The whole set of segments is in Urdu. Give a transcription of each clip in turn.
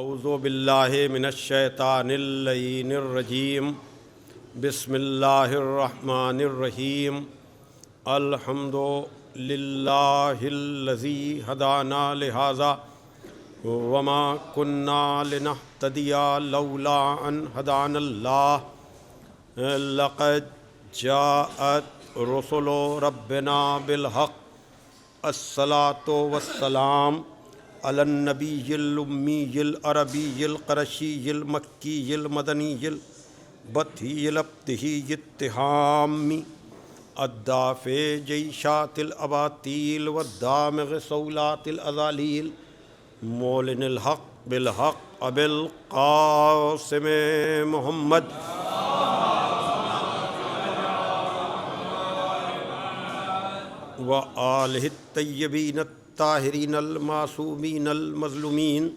اعوذ باللہ من الشیطان اللعین الرجیم بسم اللہ الرحمن الرحیم الحمد للہ الذی ہدانا لہذا وما كنا لنہتدی لولا ان ہدانا اللہ لقد جاءت رسل ربنا بالحق الصلاة والسلام علی النبی الامی العربی القرشی المکی المدنی البطحی الابتحی التہامی الدافع جیشات الاباطیل والدامغ صولات الازالیل مولن الحق بالحق ابی القاسم محمد وآلہ الطیبین الطاہرین المعصومین المظلومین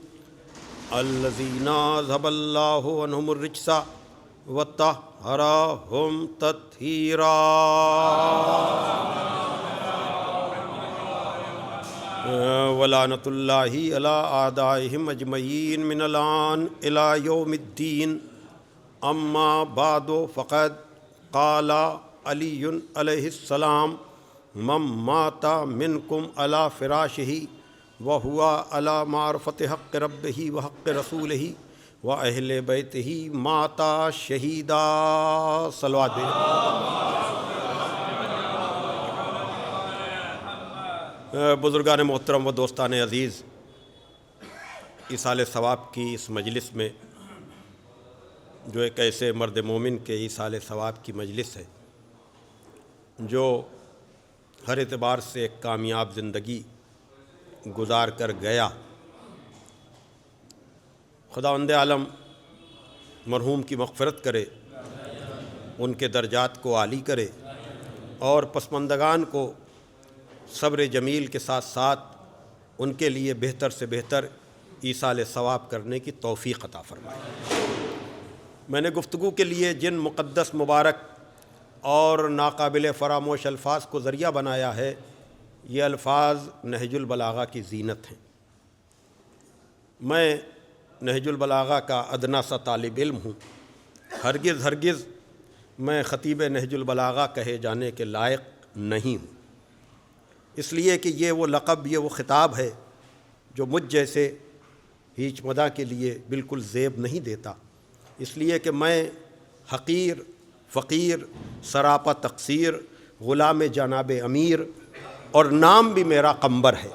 الذین اذھب اللہ عنہم الرجس وطہرہم تطہیرا ولعنۃ اللہ علی اعدائہم اجمعین من الآن الی یوم الدین اما بعد فقد قال علی علیہ السلام من مات منکم علی فراشہ وہو علی معرفت حق ربہ وحق رسولہ واہل بیتہ مات شہیدا صلوات بزرگان محترم و دوستان عزیز، ایصال ثواب کی اس مجلس میں جو ایک ایسے مرد مومن کے ایصال ثواب کی مجلس ہے جو ہر اعتبار سے ایک کامیاب زندگی گزار کر گیا، خداوند عالم مرحوم کی مغفرت کرے، ان کے درجات کو عالی کرے اور پسماندگان کو صبر جمیل کے ساتھ ساتھ ان کے لیے بہتر سے بہتر ایصال ثواب کرنے کی توفیق عطا فرمائے۔ میں نے گفتگو کے لیے جن مقدس مبارک اور ناقابل فراموش الفاظ کو ذریعہ بنایا ہے، یہ الفاظ نہج البلاغہ کی زینت ہیں۔ میں نہج البلاغہ کا ادنیٰ سا طالب علم ہوں، ہرگز میں خطیب نہج البلاغہ کہے جانے کے لائق نہیں ہوں، اس لیے کہ یہ وہ لقب، یہ وہ خطاب ہے جو مجھ جیسے ہیچ مداح کے لیے بالکل زیب نہیں دیتا، اس لیے کہ میں حقیر، فقیر، سراپا تقصیر، غلام جناب امیر اور نام بھی میرا قمبر ہے،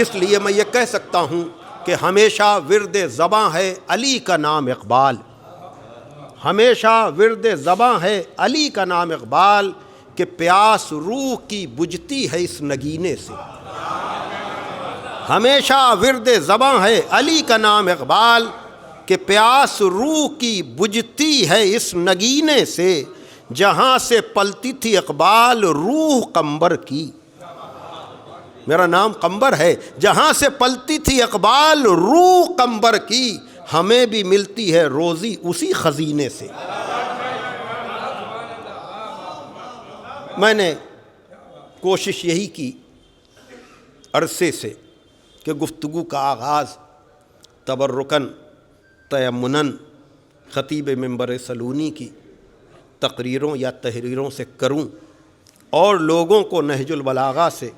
اس لیے میں یہ کہہ سکتا ہوں کہ ہمیشہ ورد زباں ہے علی کا نام اقبال، ہمیشہ ورد زباں ہے علی کا نام اقبال، کہ پیاس روح کی بجھتی ہے اس نگینے سے، ہمیشہ ورد زباں ہے علی کا نام اقبال، کہ پیاس روح کی بجھتی ہے اس نگینے سے، جہاں سے پلتی تھی اقبال روح قمبر کی، میرا نام قمبر ہے، جہاں سے پلتی تھی اقبال روح قمبر کی، ہمیں بھی ملتی ہے روزی اسی خزینے سے۔ میں نے کوشش یہی کی عرصے سے کہ گفتگو کا آغاز تبرکاً تیمناً خطیب منبر سلونی کی تقریروں یا تحریروں سے کروں اور لوگوں کو نہج البلاغہ سے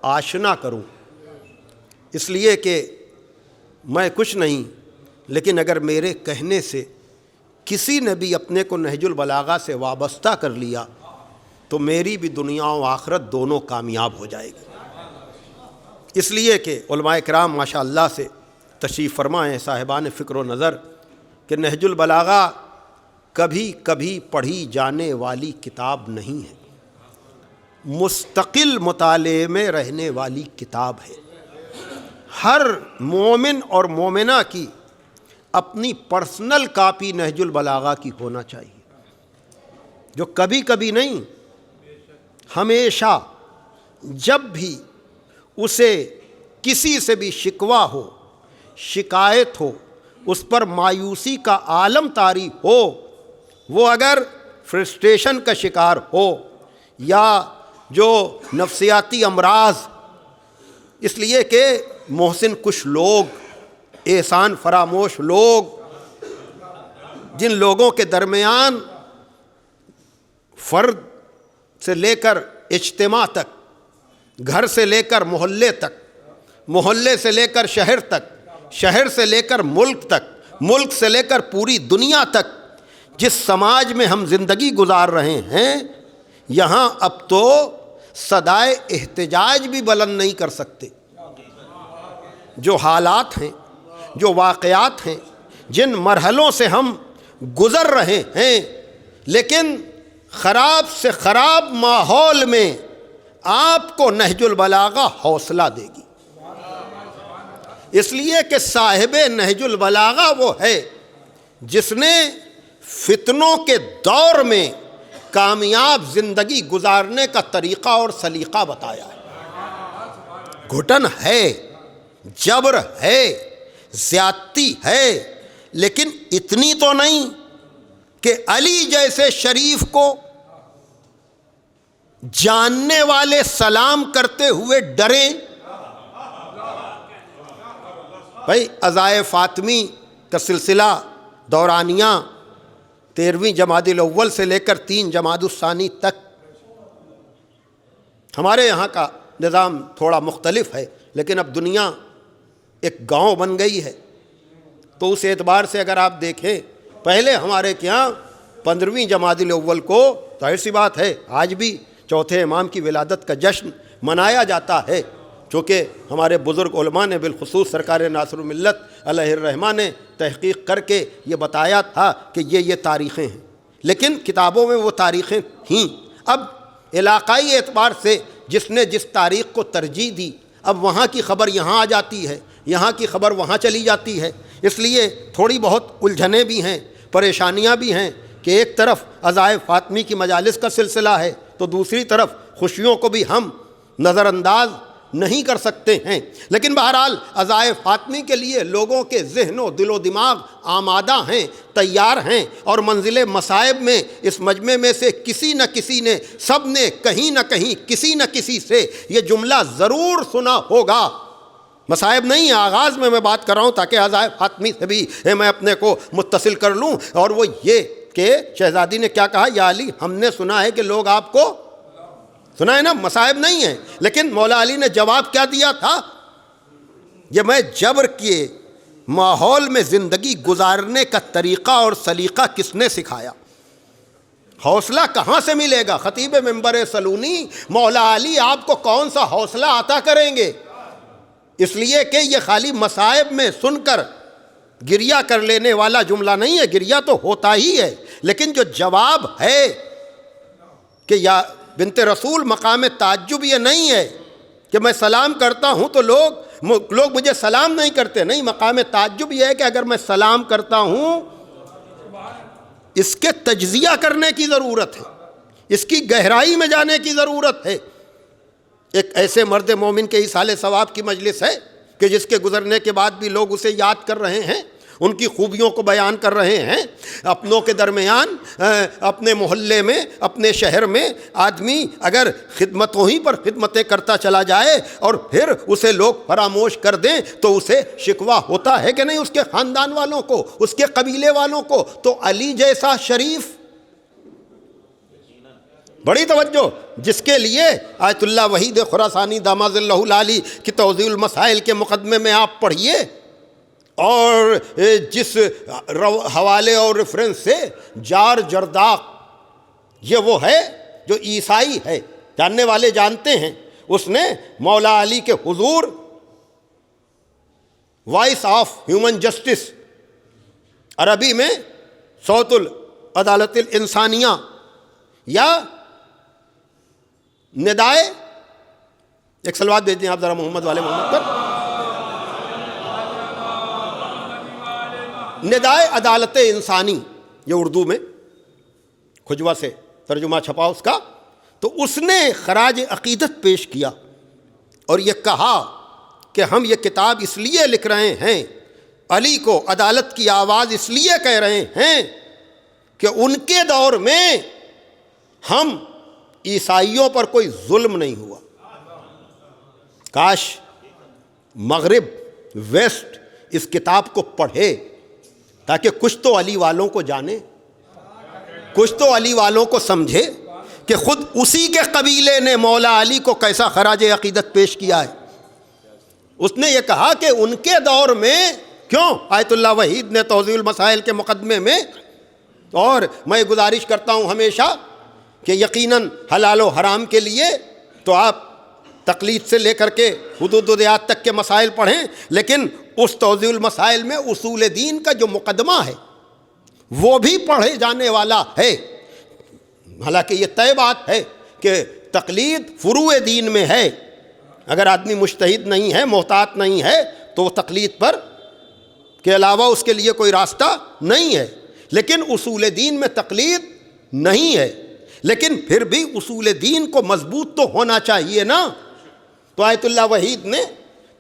آشنا کروں، اس لیے کہ میں کچھ نہیں، لیکن اگر میرے کہنے سے کسی نے بھی اپنے کو نہج البلاغہ سے وابستہ کر لیا تو میری بھی دنیا و آخرت دونوں کامیاب ہو جائے گی، اس لیے کہ علماء کرام ماشاء اللہ سے تشریف فرما ہیں، صاحبان فکر و نظر، کہ نہج البلاغہ کبھی کبھی پڑھی جانے والی کتاب نہیں ہے، مستقل مطالعے میں رہنے والی کتاب ہے۔ ہر مومن اور مومنہ کی اپنی پرسنل کاپی نہج البلاغہ کی ہونا چاہیے، جو کبھی کبھی نہیں، ہمیشہ جب بھی اسے کسی سے بھی شکوہ ہو، شکایت ہو، اس پر مایوسی کا عالم طاری ہو، وہ اگر فرسٹریشن کا شکار ہو یا جو نفسیاتی امراض، اس لیے کہ محسن کچھ لوگ احسان فراموش لوگ، جن لوگوں کے درمیان فرد سے لے کر اجتماع تک، گھر سے لے کر محلے تک، محلے سے لے کر شہر تک، شہر سے لے کر ملک تک، ملک سے لے کر پوری دنیا تک جس سماج میں ہم زندگی گزار رہے ہیں، یہاں اب تو صدائے احتجاج بھی بلند نہیں کر سکتے۔ جو حالات ہیں، جو واقعات ہیں، جن مرحلوں سے ہم گزر رہے ہیں، لیکن خراب سے خراب ماحول میں آپ کو نہج البلاغہ حوصلہ دے گی، اس لیے کہ صاحب نہج البلاغہ وہ ہے جس نے فتنوں کے دور میں کامیاب زندگی گزارنے کا طریقہ اور سلیقہ بتایا ہے۔ گھٹن ہے، جبر ہے، زیادتی ہے، لیکن اتنی تو نہیں کہ علی جیسے شریف کو جاننے والے سلام کرتے ہوئے ڈریں۔ بھائی عزائے فاطمی کا سلسلہ دورانیہ 13ویں جمادی الاول سے لے کر 3 جمادی الثانی تک، ہمارے یہاں کا نظام تھوڑا مختلف ہے، لیکن اب دنیا ایک گاؤں بن گئی ہے، تو اس اعتبار سے اگر آپ دیکھیں، پہلے ہمارے یہاں 15ویں جمادی الاول کو ظاہر سی بات ہے آج بھی چوتھے امام کی ولادت کا جشن منایا جاتا ہے، چونکہ ہمارے بزرگ علماء نے بالخصوص سرکار ناصر الملت علیہ الرحمہ نے تحقیق کر کے یہ بتایا تھا کہ یہ تاریخیں ہیں، لیکن کتابوں میں وہ تاریخیں تھیں۔ اب علاقائی اعتبار سے جس نے جس تاریخ کو ترجیح دی، اب وہاں کی خبر یہاں آ جاتی ہے، یہاں کی خبر وہاں چلی جاتی ہے، اس لیے تھوڑی بہت الجھنیں بھی ہیں، پریشانیاں بھی ہیں کہ ایک طرف عزائے فاطمی کی مجالس کا سلسلہ ہے تو دوسری طرف خوشیوں کو بھی ہم نظر انداز نہیں کر سکتے ہیں، لیکن بہرحال عزائے فاطمی کے لیے لوگوں کے ذہن و دل و دماغ آمادہ ہیں، تیار ہیں، اور منزل مصائب میں اس مجمع میں سے کسی نہ کسی نے، سب نے کہیں نہ کہیں کسی نہ کسی سے یہ جملہ ضرور سنا ہوگا۔ مصائب نہیں، آغاز میں بات کر رہا ہوں تاکہ عزائے فاطمی سے بھی میں اپنے کو متصل کر لوں، اور وہ یہ کہ شہزادی نے کیا کہا، یا علی ہم نے سنا ہے کہ لوگ آپ کو، سنا ہے نا، مصائب نہیں ہے، لیکن مولا علی نے جواب کیا دیا تھا، یہ میں جبر کے ماحول میں زندگی گزارنے کا طریقہ اور سلیقہ کس نے سکھایا؟ حوصلہ کہاں سے ملے گا؟ خطیب منبر سلونی مولا علی آپ کو کون سا حوصلہ عطا کریں گے؟ اس لیے کہ یہ خالی مصائب میں سن کر گریہ کر لینے والا جملہ نہیں ہے، گریہ تو ہوتا ہی ہے، لیکن جو جواب ہے کہ یا بنت رسول مقام تعجب یہ نہیں ہے کہ میں سلام کرتا ہوں تو لوگ مجھے سلام نہیں کرتے، نہیں، مقام تعجب یہ ہے کہ اگر میں سلام کرتا ہوں اس کے تجزیہ کرنے کی ضرورت ہے، اس کی گہرائی میں جانے کی ضرورت ہے۔ ایک ایسے مرد مومن کے ایصال ثواب کی مجلس ہے کہ جس کے گزرنے کے بعد بھی لوگ اسے یاد کر رہے ہیں، ان کی خوبیوں کو بیان کر رہے ہیں، اپنوں کے درمیان، اپنے محلے میں، اپنے شہر میں آدمی اگر خدمتوں ہی پر خدمتیں کرتا چلا جائے اور پھر اسے لوگ فراموش کر دیں تو اسے شکوہ ہوتا ہے کہ نہیں اس کے خاندان والوں کو، اس کے قبیلے والوں کو۔ تو علی جیسا شریف، بڑی توجہ، جس کے لیے آیت اللہ وحید خراسانی داماد اللہ العالی کی توضیح المسائل کے مقدمے میں آپ پڑھیے، اور جس حوالے اور ریفرنس سے جار جرداق، یہ وہ ہے جو عیسائی ہے، جاننے والے جانتے ہیں، اس نے مولا علی کے حضور وائس آف ہیومن جسٹس، عربی میں صوت العدالت الانسانیہ یا ندائے، ایک سلوات بھیج دیں آپ ذرا محمد والے محمد پر، ندائے عدالت انسانی، یہ اردو میں کھجوا سے ترجمہ چھپا اس کا، تو اس نے خراج عقیدت پیش کیا اور یہ کہا کہ ہم یہ کتاب اس لیے لکھ رہے ہیں، علی کو عدالت کی آواز اس لیے کہہ رہے ہیں کہ ان کے دور میں ہم عیسائیوں پر کوئی ظلم نہیں ہوا۔ کاش مغرب، ویسٹ، اس کتاب کو پڑھے تاکہ کچھ تو علی والوں کو جانے، کچھ تو علی والوں کو سمجھے کہ خود اسی کے قبیلے نے مولا علی کو کیسا خراج عقیدت پیش کیا ہے۔ اس نے یہ کہا کہ ان کے دور میں کیوں آیت اللہ وحید نے توضیح المسائل کے مقدمے میں، اور میں گزارش کرتا ہوں ہمیشہ کہ یقیناً حلال و حرام کے لیے تو آپ تقلید سے لے کر کے حدود و دیات تک کے مسائل پڑھیں، لیکن اس توضیح المسائل میں اصول دین کا جو مقدمہ ہے وہ بھی پڑھے جانے والا ہے۔ حالانکہ یہ طے بات ہے کہ تقلید فروع دین میں ہے، اگر آدمی مجتہد نہیں ہے، محتاط نہیں ہے، تو وہ تقلید پر کے علاوہ اس کے لیے کوئی راستہ نہیں ہے، لیکن اصول دین میں تقلید نہیں ہے۔ لیکن پھر بھی اصول دین کو مضبوط تو ہونا چاہیے نا۔ تو آیت اللہ وحید نے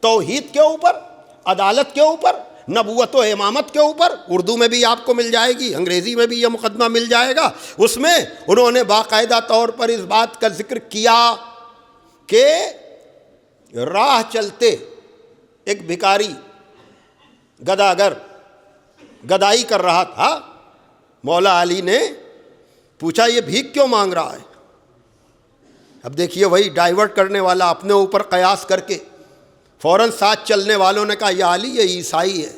توحید کے اوپر، عدالت کے اوپر، نبوت و امامت کے اوپر، اردو میں بھی آپ کو مل جائے گی، انگریزی میں بھی یہ مقدمہ مل جائے گا، اس میں انہوں نے باقاعدہ طور پر اس بات کا ذکر کیا کہ راہ چلتے ایک بھکاری گداگر گدائی کر رہا تھا، مولا علی نے پوچھا یہ بھیک کیوں مانگ رہا ہے؟ اب دیکھیے وہی ڈائیورٹ کرنے والا اپنے اوپر قیاس کر کے فوراً ساتھ چلنے والوں نے کہا یا علی یہ عیسائی ہے۔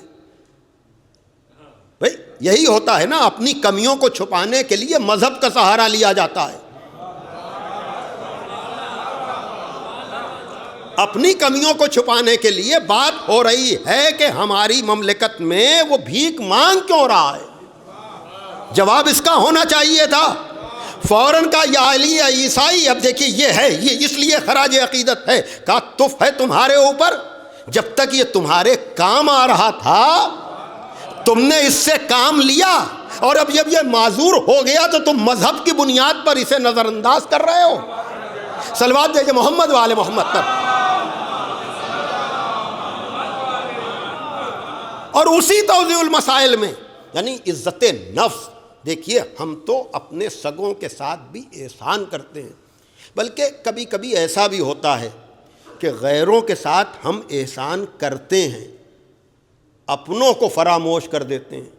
بھائی یہی ہوتا ہے نا، اپنی کمیوں کو چھپانے کے لیے مذہب کا سہارا لیا جاتا ہے۔ اپنی کمیوں کو چھپانے کے لیے بات ہو رہی ہے کہ ہماری مملکت میں وہ بھیک مانگ کیوں رہا ہے؟ جواب اس کا ہونا چاہیے تھا، فوراً کا یا علی یا عیسائی۔ اب دیکھیے یہ ہے، یہ اس لیے خراج عقیدت ہے، کہا تف ہے تمہارے اوپر، جب تک یہ تمہارے کام آ رہا تھا تم نے اس سے کام لیا، اور اب جب یہ معذور ہو گیا تو تم مذہب کی بنیاد پر اسے نظر انداز کر رہے ہو۔ صلوات دیجئے محمد وآل محمد پر۔ اور اسی توضیح المسائل میں یعنی عزت نفس، دیکھیے ہم تو اپنے سگوں کے ساتھ بھی احسان کرتے ہیں، بلکہ کبھی کبھی ایسا بھی ہوتا ہے کہ غیروں کے ساتھ ہم احسان کرتے ہیں، اپنوں کو فراموش کر دیتے ہیں،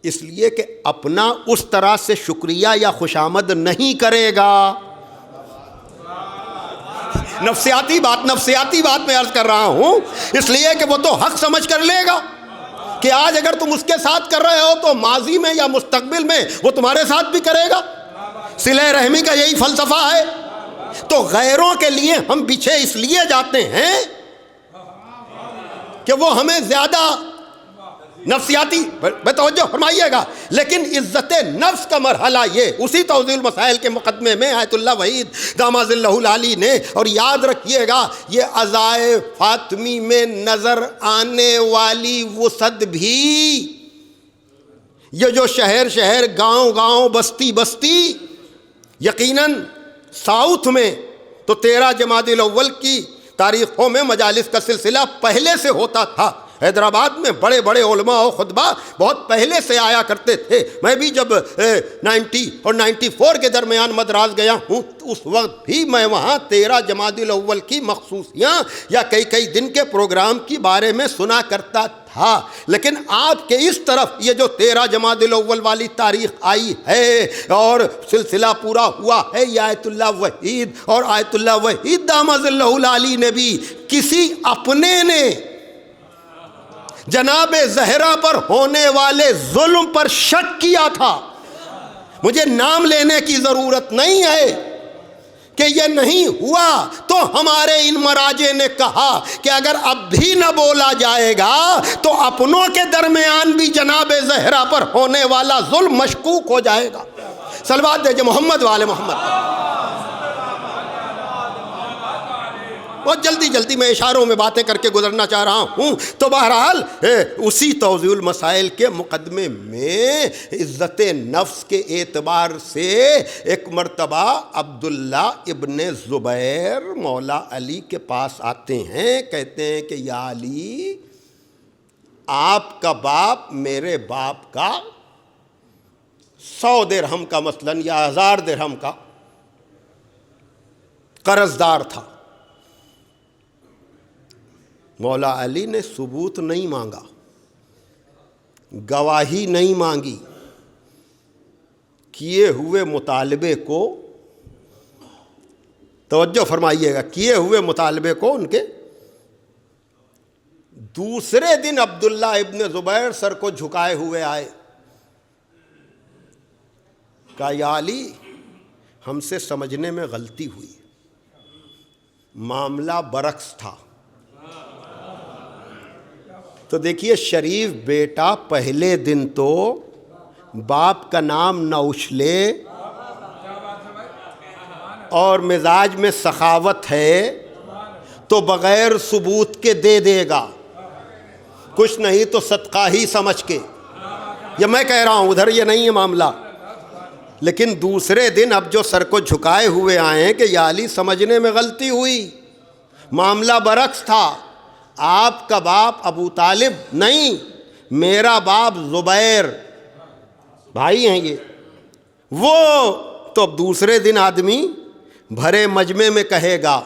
اس لیے کہ اپنا اس طرح سے شکریہ یا خوشامد نہیں کرے گا۔ نفسیاتی بات میں عرض کر رہا ہوں، اس لیے کہ وہ تو حق سمجھ کر لے گا کہ آج اگر تم اس کے ساتھ کر رہے ہو تو ماضی میں یا مستقبل میں وہ تمہارے ساتھ بھی کرے گا۔ صلہ رحمی کا یہی فلسفہ ہے۔ تو غیروں کے لیے ہم پیچھے اس لیے جاتے ہیں کہ وہ ہمیں زیادہ نفسیاتی، توجہ فرمائیے گا، لیکن عزت نفس کا مرحلہ یہ اسی توضیح المسائل کے مقدمے میں آیت اللہ وحید داماد اللہ العالی نے، اور یاد رکھیے گا یہ عزائے فاطمی میں نظر آنے والی وسعت بھی، یہ جو شہر گاؤں بستی، یقیناً ساؤتھ میں تو 13 جمادی الاول کی تاریخوں میں مجالس کا سلسلہ پہلے سے ہوتا تھا۔ حیدرآباد میں بڑے بڑے علماء و خطبہ بہت پہلے سے آیا کرتے تھے۔ میں بھی جب 90 اور 94 کے درمیان مدراس گیا ہوں، اس وقت بھی میں وہاں 13 جمادی الاول کی مخصوصیاں یا کئی دن کے پروگرام کے بارے میں سنا کرتا تھا۔ لیکن آپ کے اس طرف یہ جو 13 جمادی الاول والی تاریخ آئی ہے اور سلسلہ پورا ہوا ہے، یہ آیت اللہ وحید، اور آیت اللہ وحید داماد اللہ العالی نے بھی کسی اپنے نے جناب زہرا پر ہونے والے ظلم پر شک کیا تھا۔ مجھے نام لینے کی ضرورت نہیں ہے کہ یہ نہیں ہوا، تو ہمارے ان مراجع نے کہا کہ اگر اب بھی نہ بولا جائے گا تو اپنوں کے درمیان بھی جناب زہرا پر ہونے والا ظلم مشکوک ہو جائے گا۔ صلوات دیجئے محمد وآل محمد۔ بہت جلدی میں اشاروں میں باتیں کر کے گزرنا چاہ رہا ہوں۔ تو بہرحال اسی توضیح المسائل کے مقدمے میں عزت نفس کے اعتبار سے ایک مرتبہ عبداللہ ابن زبیر مولا علی کے پاس آتے ہیں، کہتے ہیں کہ یا علی، آپ کا باپ میرے باپ کا 100 درہم کا مثلاً یا 1000 درہم کا قرض دار تھا، مولا علی نے ثبوت نہیں مانگا، گواہی نہیں مانگی، کیے ہوئے مطالبے کو، توجہ فرمائیے گا، کیے ہوئے مطالبے کو ان کے دوسرے دن عبداللہ ابن زبیر سر کو جھکائے ہوئے آئے، کہا یا علی ہم سے سمجھنے میں غلطی ہوئی، معاملہ برعکس تھا۔ تو دیکھیے شریف بیٹا پہلے دن تو باپ کا نام نہ اچھلے اور مزاج میں سخاوت ہے تو بغیر ثبوت کے دے دے گا، کچھ نہیں تو صدقہ ہی سمجھ کے، یہ میں کہہ رہا ہوں، ادھر یہ نہیں ہے معاملہ۔ لیکن دوسرے دن اب جو سر کو جھکائے ہوئے آئے ہیں کہ یا علی سمجھنے میں غلطی ہوئی، معاملہ برعکس تھا، آپ کا باپ ابو طالب نہیں، میرا باپ زبیر، بھائی ہیں یہ، وہ تو اب دوسرے دن آدمی بھرے مجمع میں کہے گا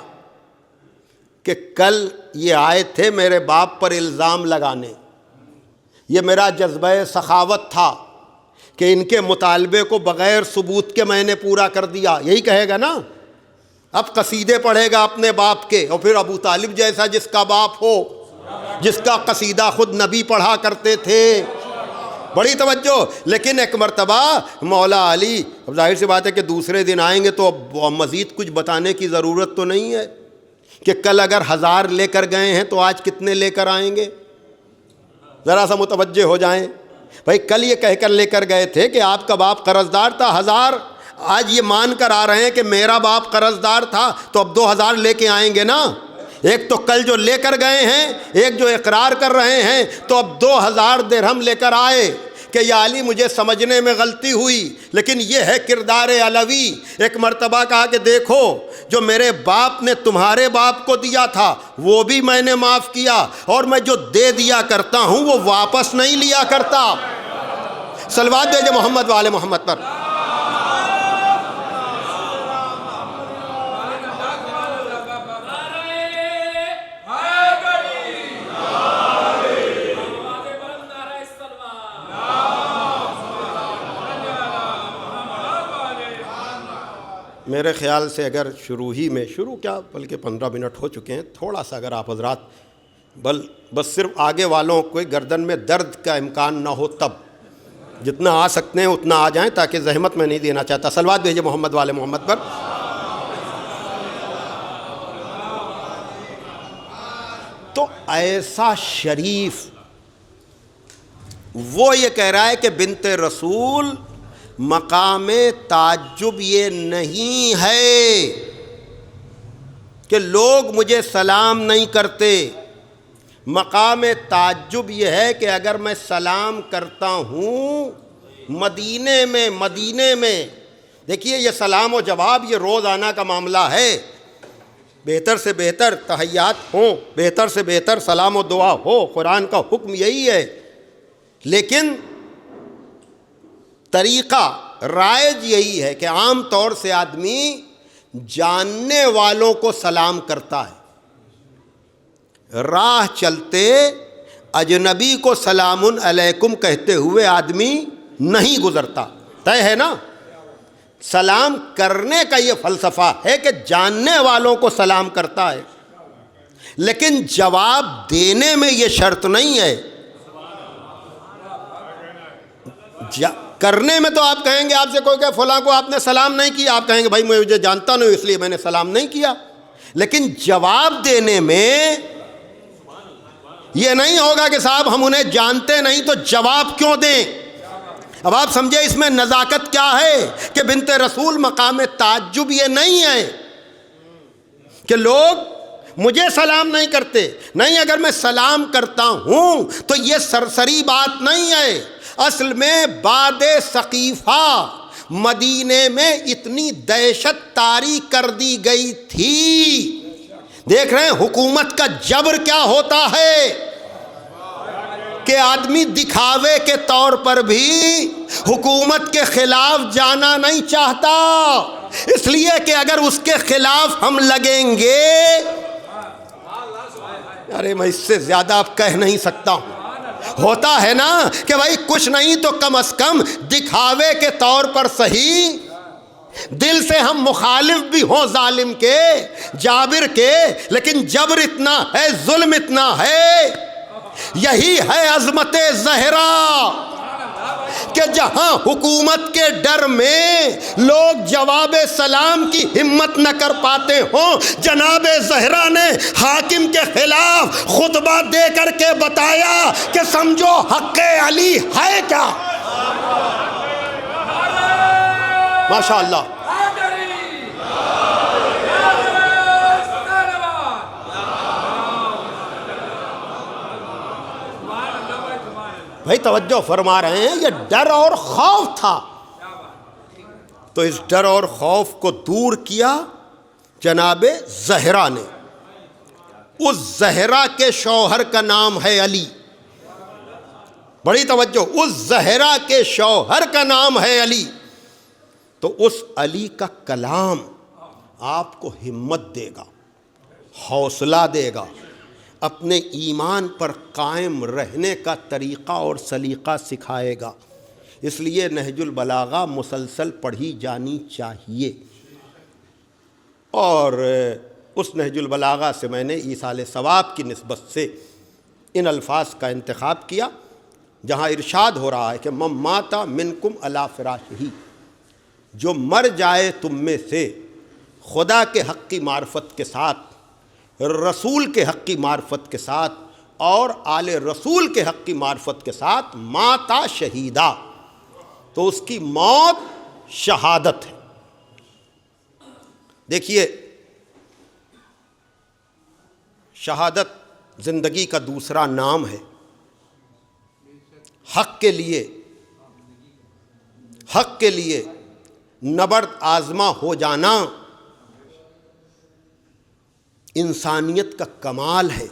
کہ کل یہ آئے تھے میرے باپ پر الزام لگانے، یہ میرا جذبہ سخاوت تھا کہ ان کے مطالبے کو بغیر ثبوت کے میں نے پورا کر دیا، یہی کہے گا نا۔ اب قصیدے پڑھے گا اپنے باپ کے، اور پھر ابو طالب جیسا جس کا باپ ہو، جس کا قصیدہ خود نبی پڑھا کرتے تھے، بڑی توجہ۔ لیکن ایک مرتبہ مولا علی، اب ظاہر سی بات ہے کہ دوسرے دن آئیں گے تو اب مزید کچھ بتانے کی ضرورت تو نہیں ہے کہ کل اگر 1000 لے کر گئے ہیں تو آج کتنے لے کر آئیں گے، ذرا سا متوجہ ہو جائیں۔ بھائی کل یہ کہہ کر لے کر گئے تھے کہ آپ کا باپ قرض دار تھا 1000، آج یہ مان کر آ رہے ہیں کہ میرا باپ قرض دار تھا، تو اب 2000 لے کے آئیں گے نا۔ ایک تو کل جو لے کر گئے ہیں، ایک جو اقرار کر رہے ہیں، تو اب 2000 درہم لے کر آئے کہ یا علی مجھے سمجھنے میں غلطی ہوئی۔ لیکن یہ ہے کردار علوی۔ ایک مرتبہ کہا کہ دیکھو جو میرے باپ نے تمہارے باپ کو دیا تھا وہ بھی میں نے معاف کیا، اور میں جو دے دیا کرتا ہوں وہ واپس نہیں لیا کرتا۔ صلوات بھیجے محمد والے محمد پر۔ میرے خیال سے اگر شروع کیا بلکہ 15 منٹ ہو چکے ہیں، تھوڑا سا اگر آپ حضرات بس صرف آگے والوں کو گردن میں درد کا امکان نہ ہو، تب جتنا آ سکتے ہیں اتنا آ جائیں، تاکہ زحمت میں نہیں دینا چاہتا۔ صلوات بھیجے محمد والے محمد پر۔ تو ایسا شریف وہ یہ کہہ رہا ہے کہ بنت رسول مقام تعجب یہ نہیں ہے کہ لوگ مجھے سلام نہیں کرتے، مقام تعجب یہ ہے کہ اگر میں سلام کرتا ہوں مدینے میں دیکھیے یہ سلام و جواب یہ روزانہ کا معاملہ ہے، بہتر سے بہتر تحیات ہوں، بہتر سے بہتر سلام و دعا ہو، قرآن کا حکم یہی ہے، لیکن طریقہ رائج یہی ہے کہ عام طور سے آدمی جاننے والوں کو سلام کرتا ہے، راہ چلتے اجنبی کو سلام علیکم کہتے ہوئے آدمی نہیں گزرتا، طے ہے نا۔ سلام کرنے کا یہ فلسفہ ہے کہ جاننے والوں کو سلام کرتا ہے، لیکن جواب دینے میں یہ شرط نہیں ہے۔ کرنے میں تو آپ کہیں گے، آپ سے کوئی کہ فلاں کو آپ نے سلام نہیں کیا، آپ کہیں گے بھائی مجھے جانتا نہیں اس لیے میں نے سلام نہیں کیا، لیکن جواب دینے میں یہ نہیں ہوگا کہ صاحب ہم انہیں جانتے نہیں تو جواب کیوں دیں۔ اب آپ سمجھے اس میں نزاکت کیا ہے کہ بنت رسول مقام تعجب یہ نہیں ہے کہ لوگ مجھے سلام نہیں کرتے، نہیں، اگر میں سلام کرتا ہوں تو یہ سرسری بات نہیں ہے۔ اصل میں بعد ثقیفہ مدینے میں اتنی دہشت طاری کر دی گئی تھی، دیکھ رہے ہیں حکومت کا جبر کیا ہوتا ہے کہ آدمی دکھاوے کے طور پر بھی حکومت کے خلاف جانا نہیں چاہتا، اس لیے کہ اگر اس کے خلاف ہم لگیں گے، ارے میں اس سے زیادہ اب کہہ نہیں سکتا ہوں. ہوتا ہے نا کہ بھائی کچھ نہیں تو کم از کم دکھاوے کے طور پر صحیح دل سے ہم مخالف بھی ہوں ظالم کے، جابر کے، لیکن جبر اتنا ہے، ظلم اتنا ہے. یہی ہے عظمت زہرا کہ جہاں حکومت کے ڈر میں لوگ جواب سلام کی ہمت نہ کر پاتے ہوں، جناب زہرا نے حاکم کے خلاف خطبہ دے کر کے بتایا کہ سمجھو حق علی ہے کیا. ماشاء اللہ. بھائی توجہ فرما رہے ہیں، یہ ڈر اور خوف تھا، تو اس ڈر اور خوف کو دور کیا جناب زہرا نے. اس زہرا کے شوہر کا نام ہے علی. بڑی توجہ، اس زہرا کے شوہر کا نام ہے علی. تو اس علی کا کلام آپ کو ہمت دے گا، حوصلہ دے گا، اپنے ایمان پر قائم رہنے کا طریقہ اور سلیقہ سکھائے گا. اس لیے نہج البلاغہ مسلسل پڑھی جانی چاہیے. اور اس نہج البلاغہ سے میں نے ایصال ثواب کی نسبت سے ان الفاظ کا انتخاب کیا جہاں ارشاد ہو رہا ہے کہ من مات منکم علی فراشہ، جو مر جائے تم میں سے خدا کے حق کی معرفت کے ساتھ، رسول کے حق کی معرفت کے ساتھ اور آل رسول کے حق کی معرفت کے ساتھ، ماتا شہیدہ، تو اس کی موت شہادت ہے. دیکھیے، شہادت زندگی کا دوسرا نام ہے. حق کے لیے نبرد آزما ہو جانا انسانیت کا کمال ہے،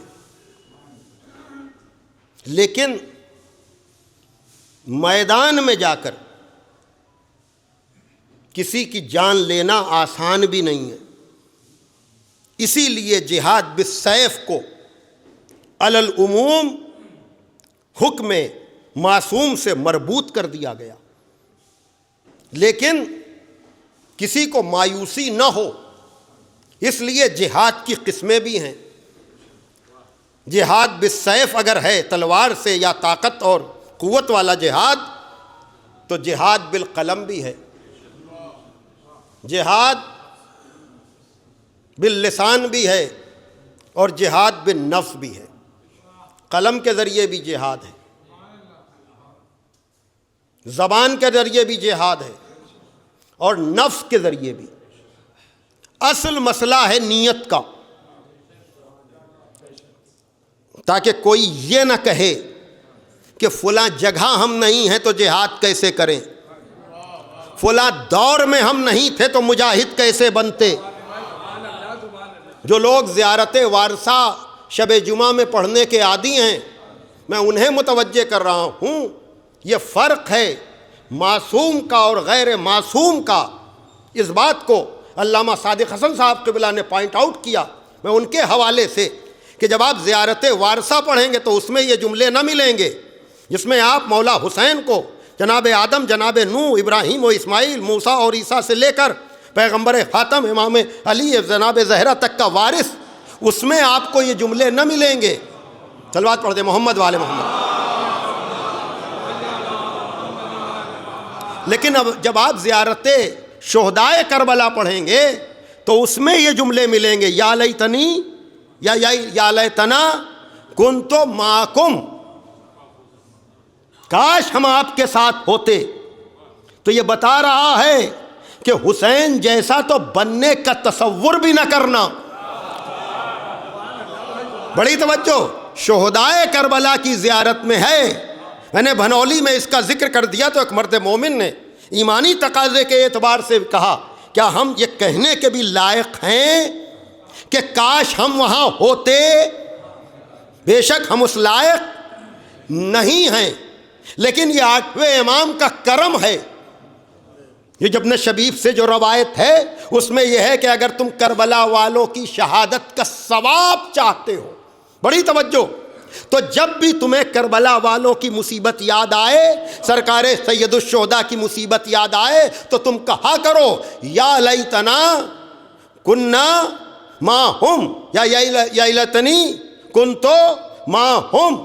لیکن میدان میں جا کر کسی کی جان لینا آسان بھی نہیں ہے. اسی لیے جہاد بالسیف کو علی العموم حکم معصوم سے مربوط کر دیا گیا. لیکن کسی کو مایوسی نہ ہو، اس لیے جہاد کی قسمیں بھی ہیں. جہاد بالسیف اگر ہے، تلوار سے یا طاقت اور قوت والا جہاد، تو جہاد بالقلم بھی ہے، جہاد باللسان بھی ہے، اور جہاد بالنفس بھی ہے. قلم کے ذریعے بھی جہاد ہے، زبان کے ذریعے بھی جہاد ہے، اور نفس کے ذریعے بھی. اصل مسئلہ ہے نیت کا، تاکہ کوئی یہ نہ کہے کہ فلاں جگہ ہم نہیں ہیں تو جہاد کیسے کریں، فلاں دور میں ہم نہیں تھے تو مجاہد کیسے بنتے. جو لوگ زیارت وارثہ شب جمعہ میں پڑھنے کے عادی ہیں، میں انہیں متوجہ کر رہا ہوں، یہ فرق ہے معصوم کا اور غیر معصوم کا. اس بات کو علامہ صادق حسن صاحب قبلہ نے پوائنٹ آؤٹ کیا. میں ان کے حوالے سے کہ جب آپ زیارت وارثہ پڑھیں گے تو اس میں یہ جملے نہ ملیں گے جس میں آپ مولا حسین کو جناب آدم، جناب نوح، ابراہیم و اسماعیل، موسیٰ اور عیسیٰ سے لے کر پیغمبر خاتم امام علی جناب زہرا تک کا وارث، اس میں آپ کو یہ جملے نہ ملیں گے. صلوات پڑھ دیں محمد والے محمد. لیکن اب جب آپ زیارت شہدائے کربلا پڑھیں گے تو اس میں یہ جملے ملیں گے، یا لیتنی یا لیتنا کنت معکم، کاش ہم آپ کے ساتھ ہوتے. تو یہ بتا رہا ہے کہ حسین جیسا تو بننے کا تصور بھی نہ کرنا. بڑی توجہ، شہدائے کربلا کی زیارت میں ہے. میں نے بھنولی میں اس کا ذکر کر دیا تو ایک مرد مومن نے ایمانی تقاضے کے اعتبار سے کہا، کیا ہم یہ کہنے کے بھی لائق ہیں کہ کاش ہم وہاں ہوتے؟ بے شک ہم اس لائق نہیں ہیں، لیکن یہ 8ویں امام کا کرم ہے. یہ ابن شبیب سے جو روایت ہے اس میں یہ ہے کہ اگر تم کربلا والوں کی شہادت کا ثواب چاہتے ہو بڑی توجہ. تو جب بھی تمہیں کربلا والوں کی مصیبت یاد آئے, سرکار سید الشہداء کی مصیبت یاد آئے, تو تم کہا کرو یا لیتنا کننا معہم, یا لیتنی کنتو معہم,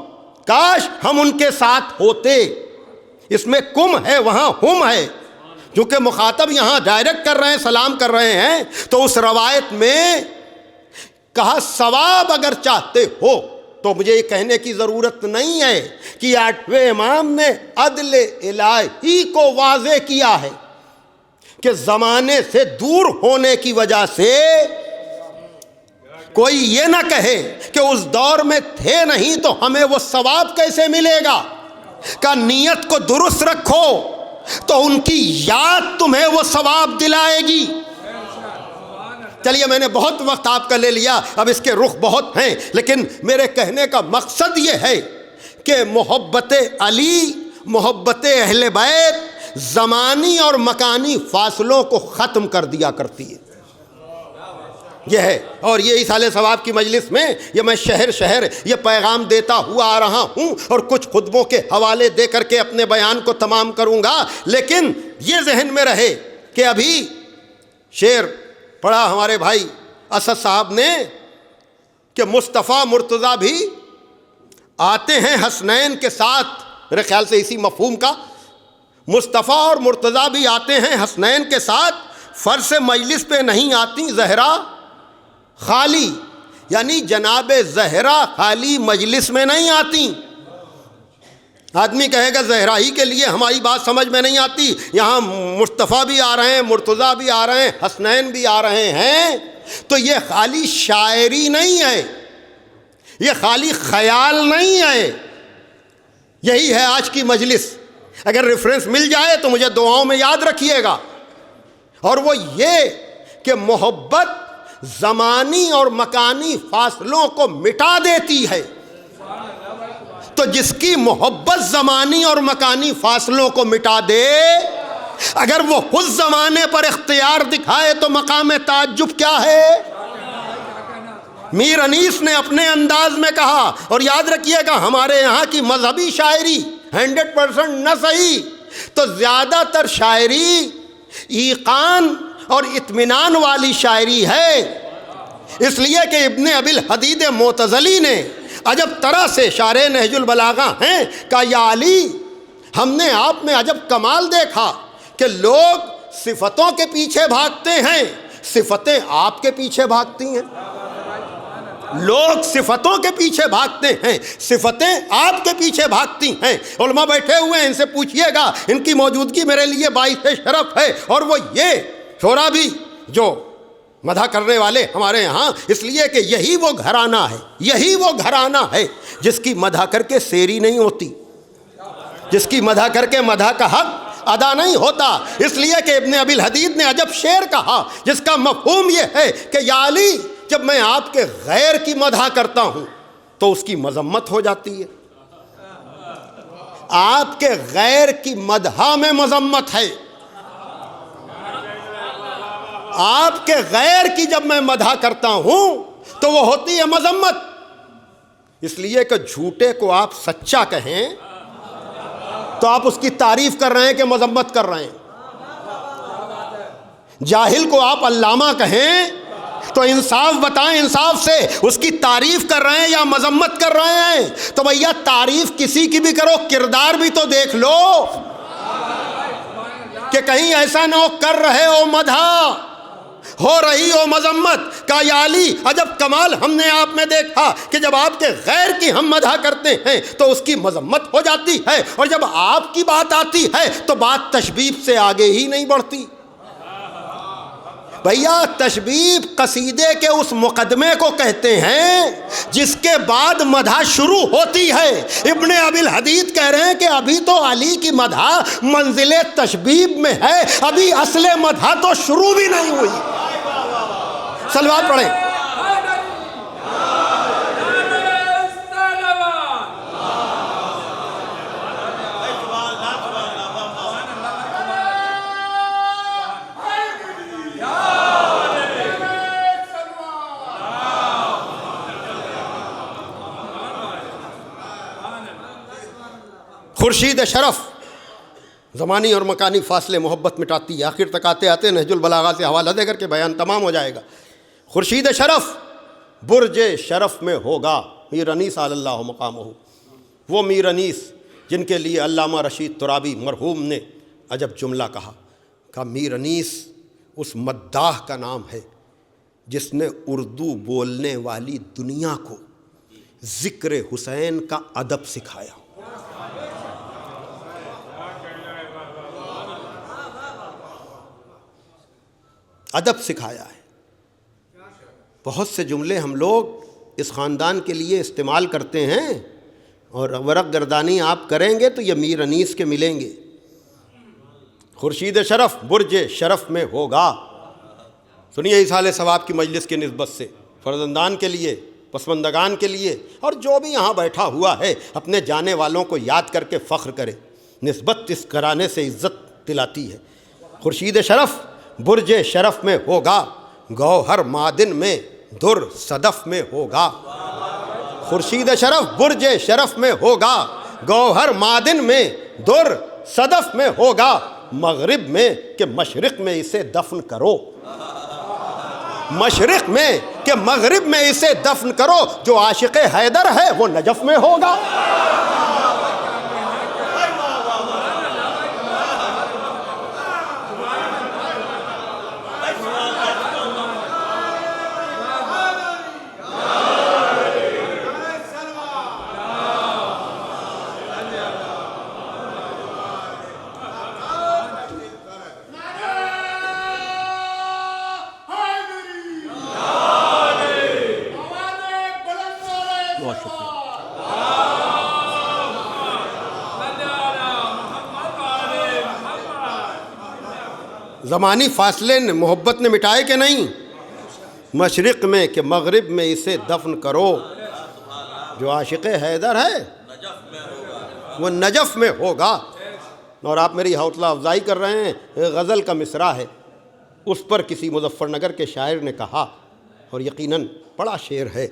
کاش ہم ان کے ساتھ ہوتے. اس میں کم ہے, وہاں ہم ہے, کیونکہ مخاطب یہاں ڈائریکٹ کر رہے ہیں, سلام کر رہے ہیں. تو اس روایت میں کہا ثواب اگر چاہتے ہو تو مجھے یہ کہنے کی ضرورت نہیں ہے کہ 8ویں امام نے عدل الہی کو واضح کیا ہے کہ زمانے سے دور ہونے کی وجہ سے کوئی یہ نہ کہے کہ اس دور میں تھے نہیں تو ہمیں وہ ثواب کیسے ملے گا. کہ نیت کو درست رکھو تو ان کی یاد تمہیں وہ ثواب دلائے گی. چلیے میں نے بہت وقت آپ کا لے لیا, اب اس کے رخ بہت ہیں, لیکن میرے کہنے کا مقصد یہ ہے کہ محبت علی, محبت اہل بیت زمانی اور مکانی فاصلوں کو ختم کر دیا کرتی ہے. یہ ہے, اور یہ اصالہ ثواب کی مجلس میں یہ میں شہر شہر یہ پیغام دیتا ہوا آ رہا ہوں, اور کچھ خطبوں کے حوالے دے کر کے اپنے بیان کو تمام کروں گا. لیکن یہ ذہن میں رہے کہ ابھی شعر پڑھا ہمارے بھائی اسد صاحب نے کہ مصطفیٰ مرتضیٰ بھی آتے ہیں حسنین کے ساتھ, میرے خیال سے اسی مفہوم کا, مصطفیٰ اور مرتضیٰ بھی آتے ہیں حسنین کے ساتھ, فرش مجلس پہ نہیں آتی زہرا خالی, یعنی جناب زہرا خالی مجلس میں نہیں آتی. آدمی کہے گا زہرا ہی کے لیے ہماری بات سمجھ میں نہیں آتی, یہاں مصطفیٰ بھی آ رہے ہیں, مرتضیٰ بھی آ رہے ہیں, حسنین بھی آ رہے ہیں, تو یہ خالی شاعری نہیں ہے, یہ خالی خیال نہیں ہے, یہی ہے آج کی مجلس. اگر ریفرنس مل جائے تو مجھے دعاؤں میں یاد رکھیے گا, اور وہ یہ کہ محبت زمانی اور مکانی فاصلوں کو مٹا دیتی ہے. تو جس کی محبت زمانی اور مکانی فاصلوں کو مٹا دے, اگر وہ خود زمانے پر اختیار دکھائے تو مقام تعجب کیا ہے. میر انیس نے اپنے انداز میں کہا, اور یاد رکھیے گا ہمارے یہاں کی مذہبی شاعری 100% نہ صحیح تو زیادہ تر شاعری ایقان اور اطمینان والی شاعری ہے. اس لیے کہ ابن ابی الحدید معتزلی نے عجب طرح سے شارح نہج البلاغہ ہیں کہ یا علی, ہم نے آپ میں عجب کمال دیکھا کہ لوگ صفتوں کے پیچھے بھاگتے ہیں, صفتیں آپ کے پیچھے بھاگتی ہیں. لوگ صفتوں کے پیچھے بھاگتے ہیں, صفتیں آپ کے پیچھے بھاگتی ہیں. علماء بیٹھے ہوئے ہیں, ان سے پوچھئے گا, ان کی موجودگی میرے لیے باعث شرف ہے. اور وہ یہ شعراء بھی جو مدح کرنے والے ہمارے یہاں, اس لیے کہ یہی وہ گھرانہ ہے, یہی وہ گھرانہ ہے جس کی مدح کر کے سیری نہیں ہوتی, جس کی مدح کر کے مدح کا حق ادا نہیں ہوتا. اس لیے کہ ابن ابی الحدید نے عجب شعر کہا جس کا مفہوم یہ ہے کہ یا علی, جب میں آپ کے غیر کی مدح کرتا ہوں تو اس کی مذمت ہو جاتی ہے. آپ کے غیر کی مدح میں مذمت ہے, آپ کے غیر کی جب میں مدح کرتا ہوں تو وہ ہوتی ہے مذمت. اس لیے کہ جھوٹے کو آپ سچا کہیں تو آپ اس کی تعریف کر رہے ہیں کہ مذمت کر رہے ہیں. جاہل کو آپ علامہ کہیں تو انصاف بتائیں, انصاف سے اس کی تعریف کر رہے ہیں یا مذمت کر رہے ہیں. تو بھیا تعریف کسی کی بھی کرو, کردار بھی تو دیکھ لو کہ کہیں ایسا نہ ہو کر رہے ہو مدح, ہو رہی ہو مذمت. کا یا علی, عجب کمال ہم نے آپ میں دیکھا کہ جب آپ کے غیر کی ہم مدح کرتے ہیں تو اس کی مذمت ہو جاتی ہے, اور جب آپ کی بات آتی ہے تو بات تشبیب سے آگے ہی نہیں بڑھتی. بھیا تشبیب قصیدے کے اس مقدمے کو کہتے ہیں جس کے بعد مدح شروع ہوتی ہے. ابن ابی الحدید کہہ رہے ہیں کہ ابھی تو علی کی مدح منزل تشبیب میں ہے, ابھی اصل مدح تو شروع بھی نہیں ہوئی. صلوات پڑھیں. خورشید شرف، زمانی اور مکانی فاصلے محبت مٹاتی ہے. آخر تک آتے آتے نہج البلاغہ سے حوالہ دے کر کے بیان تمام ہو جائے گا. خورشید شرف برج شرف میں ہوگا میر انیس علی اللہ مقامہ. وہ میر انیس جن کے لیے علامہ رشید ترابی مرحوم نے عجب جملہ کہا میر انیس اس مداح کا نام ہے جس نے اردو بولنے والی دنیا کو ذکر حسین کا ادب سکھایا. ادب سکھایا ہے. بہت سے جملے ہم لوگ اس خاندان کے لیے استعمال کرتے ہیں اور ورق گردانی آپ کریں گے تو یہ میر انیس کے ملیں گے. خورشید شرف برج شرف میں ہوگا. سنیے اصحال ثواب کی مجلس کی نسبت سے فرزندان کے لیے، پسماندگان کے لیے، اور جو بھی یہاں بیٹھا ہوا ہے اپنے جانے والوں کو یاد کر کے فخر کرے. نسبت اس گھرانے سے عزت دلاتی ہے. خورشید شرف برج شرف میں ہوگا، گوہر معدن میں در صدف میں ہوگا. خورشید شرف برج شرف میں ہوگا، گوہر معدن میں در صدف میں ہوگا. مغرب میں کہ مشرق میں اسے دفن کرو، مشرق میں کہ مغرب میں اسے دفن کرو. جو عاشق حیدر ہے وہ نجف میں ہوگا. زمانی فاصلے نے محبت نے مٹائے کہ نہیں؟ مشرق میں کہ مغرب میں اسے دفن کرو. جو عاشق حیدر ہے وہ نجف میں ہوگا. اور آپ میری حوصلہ افزائی کر رہے ہیں. غزل کا مصرع ہے، اس پر کسی مظفر نگر کے شاعر نے کہا، اور یقیناً بڑا شعر ہے.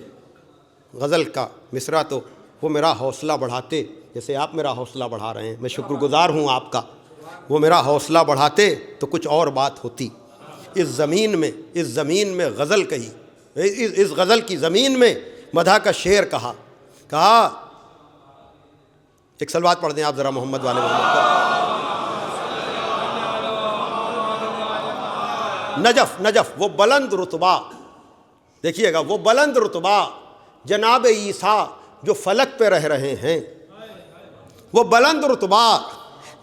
غزل کا مصرع تو وہ میرا حوصلہ بڑھاتے جیسے آپ میرا حوصلہ بڑھا رہے ہیں. میں شکر گزار ہوں آپ کا. وہ میرا حوصلہ بڑھاتے تو کچھ اور بات ہوتی. اس زمین میں غزل کہی، اس غزل کی زمین میں مدح کا شعر کہا. ایک سلوات پڑھ دیں آپ ذرا محمد والے محمد پر. نجف وہ بلند رتبہ، دیکھیے گا، وہ بلند رتبہ جناب عیسیٰ جو فلک پہ رہ رہے ہیں. وہ بلند رتبہ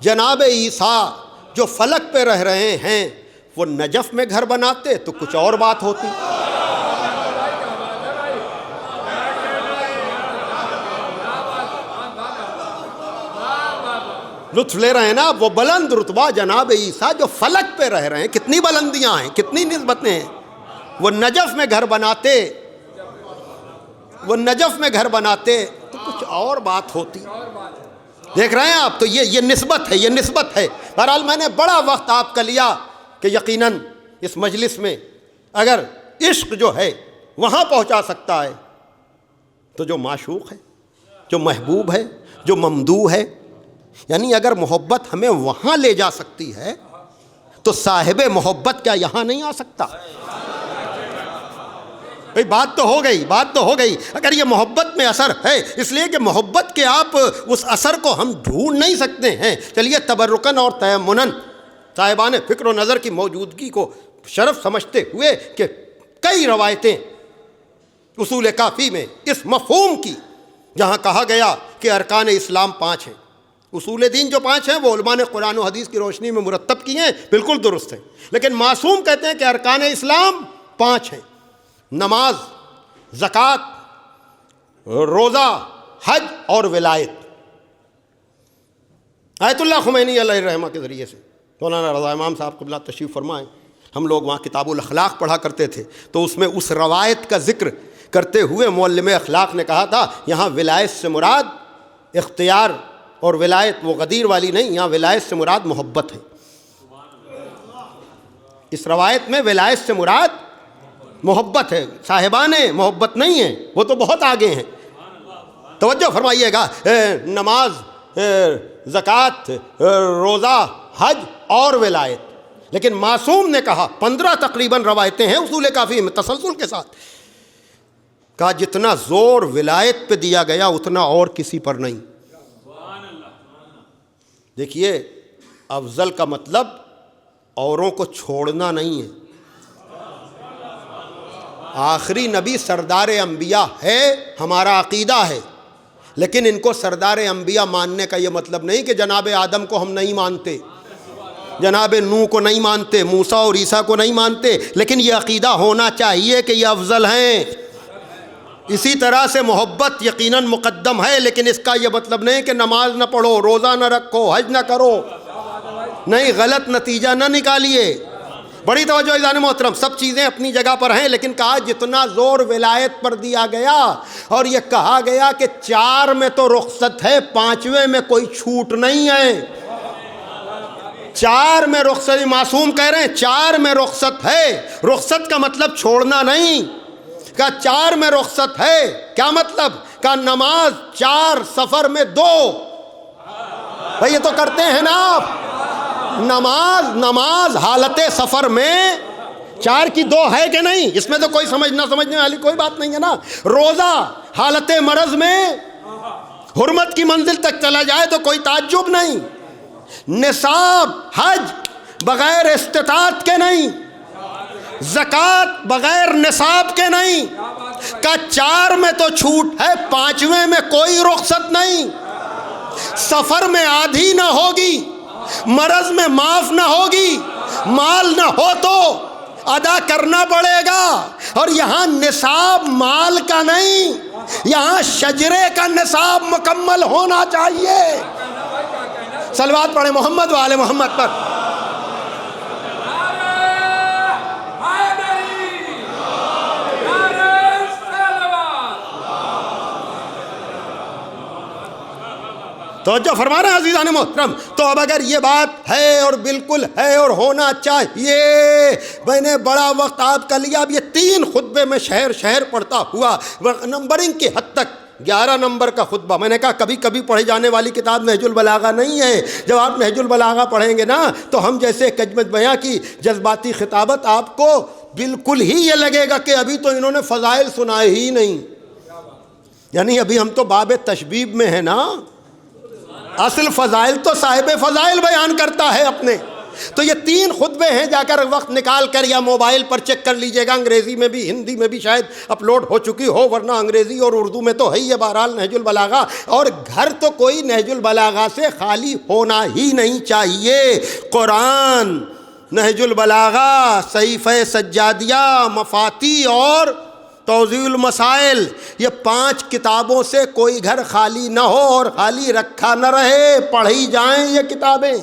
جناب عیسیٰ جو فلک پہ رہ رہے ہیں. وہ نجف میں گھر بناتے تو کچھ اور بات ہوتی. لطف لے رہے ہیں نا. وہ بلند رتبہ جناب عیسیٰ جو فلک پہ رہ رہے ہیں. کتنی بلندیاں ہیں، کتنی نسبتیں ہیں. وہ نجف میں گھر بناتے، وہ نجف میں گھر بناتے تو کچھ اور بات ہوتی. دیکھ رہے ہیں آپ، تو یہ نسبت ہے، یہ نسبت ہے. بہرحال میں نے بڑا وقت آپ کا لیا کہ یقیناً اس مجلس میں اگر عشق جو ہے وہاں پہنچا سکتا ہے تو جو معشوق ہے، جو محبوب ہے، جو ممدوح ہے، یعنی اگر محبت ہمیں وہاں لے جا سکتی ہے تو صاحب محبت کیا یہاں نہیں آ سکتا؟ بات تو ہو گئی. اگر یہ محبت میں اثر ہے، اس لیے کہ محبت کے آپ اس اثر کو ہم ڈھونڈ نہیں سکتے ہیں. چلیے تبرکن اور تیمنن صاحبان فکر و نظر کی موجودگی کو شرف سمجھتے ہوئے کہ کئی روایتیں اصول کافی میں اس مفہوم کی، جہاں کہا گیا کہ ارکان اسلام 5 ہیں. اصول دین جو 5 ہیں وہ علماء نے قرآن و حدیث کی روشنی میں مرتب کی ہیں، بالکل درست ہیں. لیکن معصوم کہتے ہیں کہ ارکان اسلام 5 ہیں: نماز، زکوٰۃ، روزہ، حج اور ولایت. آیت اللہ خمینی علیہ الرحمہ کے ذریعے سے مولانا رضا امام صاحب قبلہ تشریف فرمائیں. ہم لوگ وہاں کتاب الاخلاق پڑھا کرتے تھے تو اس میں اس روایت کا ذکر کرتے ہوئے معلم اخلاق نے کہا تھا یہاں ولایت سے مراد اختیار اور ولایت وہ غدیر والی نہیں، یہاں ولایت سے مراد محبت ہے. اس روایت میں ولایت سے مراد محبت ہے، صاحبان محبت نہیں ہے، وہ تو بہت آگے ہیں. توجہ فرمائیے گا. نماز، زکوٰۃ، روزہ، حج اور ولایت، لیکن معصوم نے کہا 15 تقریباً روایتیں ہیں اصول کافی میں تسلسل کے ساتھ، کہا جتنا زور ولایت پہ دیا گیا اتنا اور کسی پر نہیں۔ دیکھیے افضل کا مطلب اوروں کو چھوڑنا نہیں ہے۔ آخری نبی سردار انبیاء ہے، ہمارا عقیدہ ہے، لیکن ان کو سردار انبیاء ماننے کا یہ مطلب نہیں کہ جناب آدم کو ہم نہیں مانتے، جناب نوح کو نہیں مانتے، موسیٰ اور عیسیٰ کو نہیں مانتے، لیکن یہ عقیدہ ہونا چاہیے کہ یہ افضل ہیں۔ اسی طرح سے محبت یقیناً مقدم ہے، لیکن اس کا یہ مطلب نہیں کہ نماز نہ پڑھو، روزہ نہ رکھو، حج نہ کرو، نہیں، غلط نتیجہ نہ نکالیے۔ بڑی توجہ عزیزان محترم، سب چیزیں اپنی جگہ پر ہیں، لیکن کہا جتنا زور ولایت پر دیا گیا، اور یہ کہا گیا کہ 4 میں تو رخصت ہے، 5ویں میں کوئی چھوٹ نہیں ہے۔ 4 میں رخصت، معصوم کہہ رہے ہیں 4 میں رخصت ہے، رخصت کا مطلب چھوڑنا نہیں، کہا 4 میں رخصت ہے، کیا مطلب؟ کہا نماز 4، سفر میں 2۔ بھئی یہ تو کرتے ہیں نا آپ، نماز حالت سفر میں 4 کی 2 ہے کہ نہیں؟ اس میں تو کوئی سمجھنے والی کوئی بات نہیں ہے نا۔ روزہ حالت مرض میں حرمت کی منزل تک چلا جائے تو کوئی تعجب نہیں۔ نصاب حج بغیر استطاعت کے نہیں، زکوٰۃ بغیر نصاب کے نہیں، کا 4 میں تو چھوٹ ہے، 5ویں میں کوئی رخصت نہیں۔ سفر میں آدھی نہ ہوگی، مرض میں معاف نہ ہوگی، مال نہ ہو تو ادا کرنا پڑے گا۔ اور یہاں نصاب مال کا نہیں، یہاں شجرے کا نصاب مکمل ہونا چاہیے۔ صلوات پڑھیں محمد و آل محمد پر۔ توجہ فرما رہے ہیں عزیزان محترم۔ تو اب اگر یہ بات ہے اور بالکل ہے اور ہونا چاہیے، میں نے بڑا وقت آپ کا لیا، اب یہ 3 خطبے میں شہر پڑھتا ہوا نمبرنگ کی حد تک 11 نمبر کا خطبہ، میں نے کہا کبھی کبھی پڑھی جانے والی کتاب نہج البلاغہ نہیں ہے۔ جب آپ نہج البلاغہ پڑھیں گے نا تو ہم جیسے کجمت بیاں کی جذباتی خطابت آپ کو بالکل ہی یہ لگے گا کہ ابھی تو انہوں نے فضائل سنائے ہی نہیں، یعنی ابھی ہم تو باب تشبیب میں ہیں نا، اصل فضائل تو صاحب فضائل بیان کرتا ہے اپنے۔ تو یہ 3 خطبے ہیں، جا کر وقت نکال کر یا موبائل پر چیک کر لیجئے گا، انگریزی میں بھی ہندی میں بھی شاید اپلوڈ ہو چکی ہو، ورنہ انگریزی اور اردو میں تو ہے ہی ہے بہرحال نہج البلاغہ۔ اور گھر تو کوئی نہج البلاغہ سے خالی ہونا ہی نہیں چاہیے۔ قرآن، نہج البلاغہ، صحیفہ سجادیہ، مفاتی اور توضیح المسائل، یہ 5 کتابوں سے کوئی گھر خالی نہ ہو اور خالی رکھا نہ رہے، پڑھی جائیں یہ کتابیں۔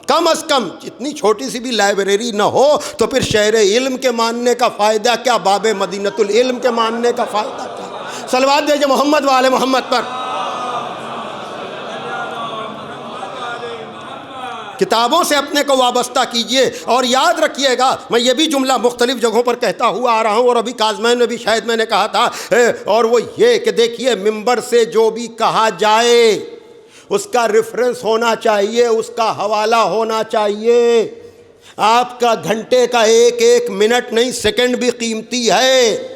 کم از کم اتنی چھوٹی سی بھی لائبریری نہ ہو تو پھر شہر علم کے ماننے کا فائدہ کیا، باب مدینۃ العلم کے ماننے کا فائدہ کیا۔ صلوات دیجئے محمد و آل محمد پر۔ کتابوں سے اپنے کو وابستہ کیجئے، اور یاد رکھیے گا، میں یہ بھی جملہ مختلف جگہوں پر کہتا ہوا آ رہا ہوں، اور ابھی کاظمین میں بھی شاید میں نے کہا تھا، اور وہ یہ کہ دیکھیے ممبر سے جو بھی کہا جائے اس کا ریفرنس ہونا چاہیے، اس کا حوالہ ہونا چاہیے۔ آپ کا گھنٹے کا ایک منٹ نہیں، سیکنڈ بھی قیمتی ہے،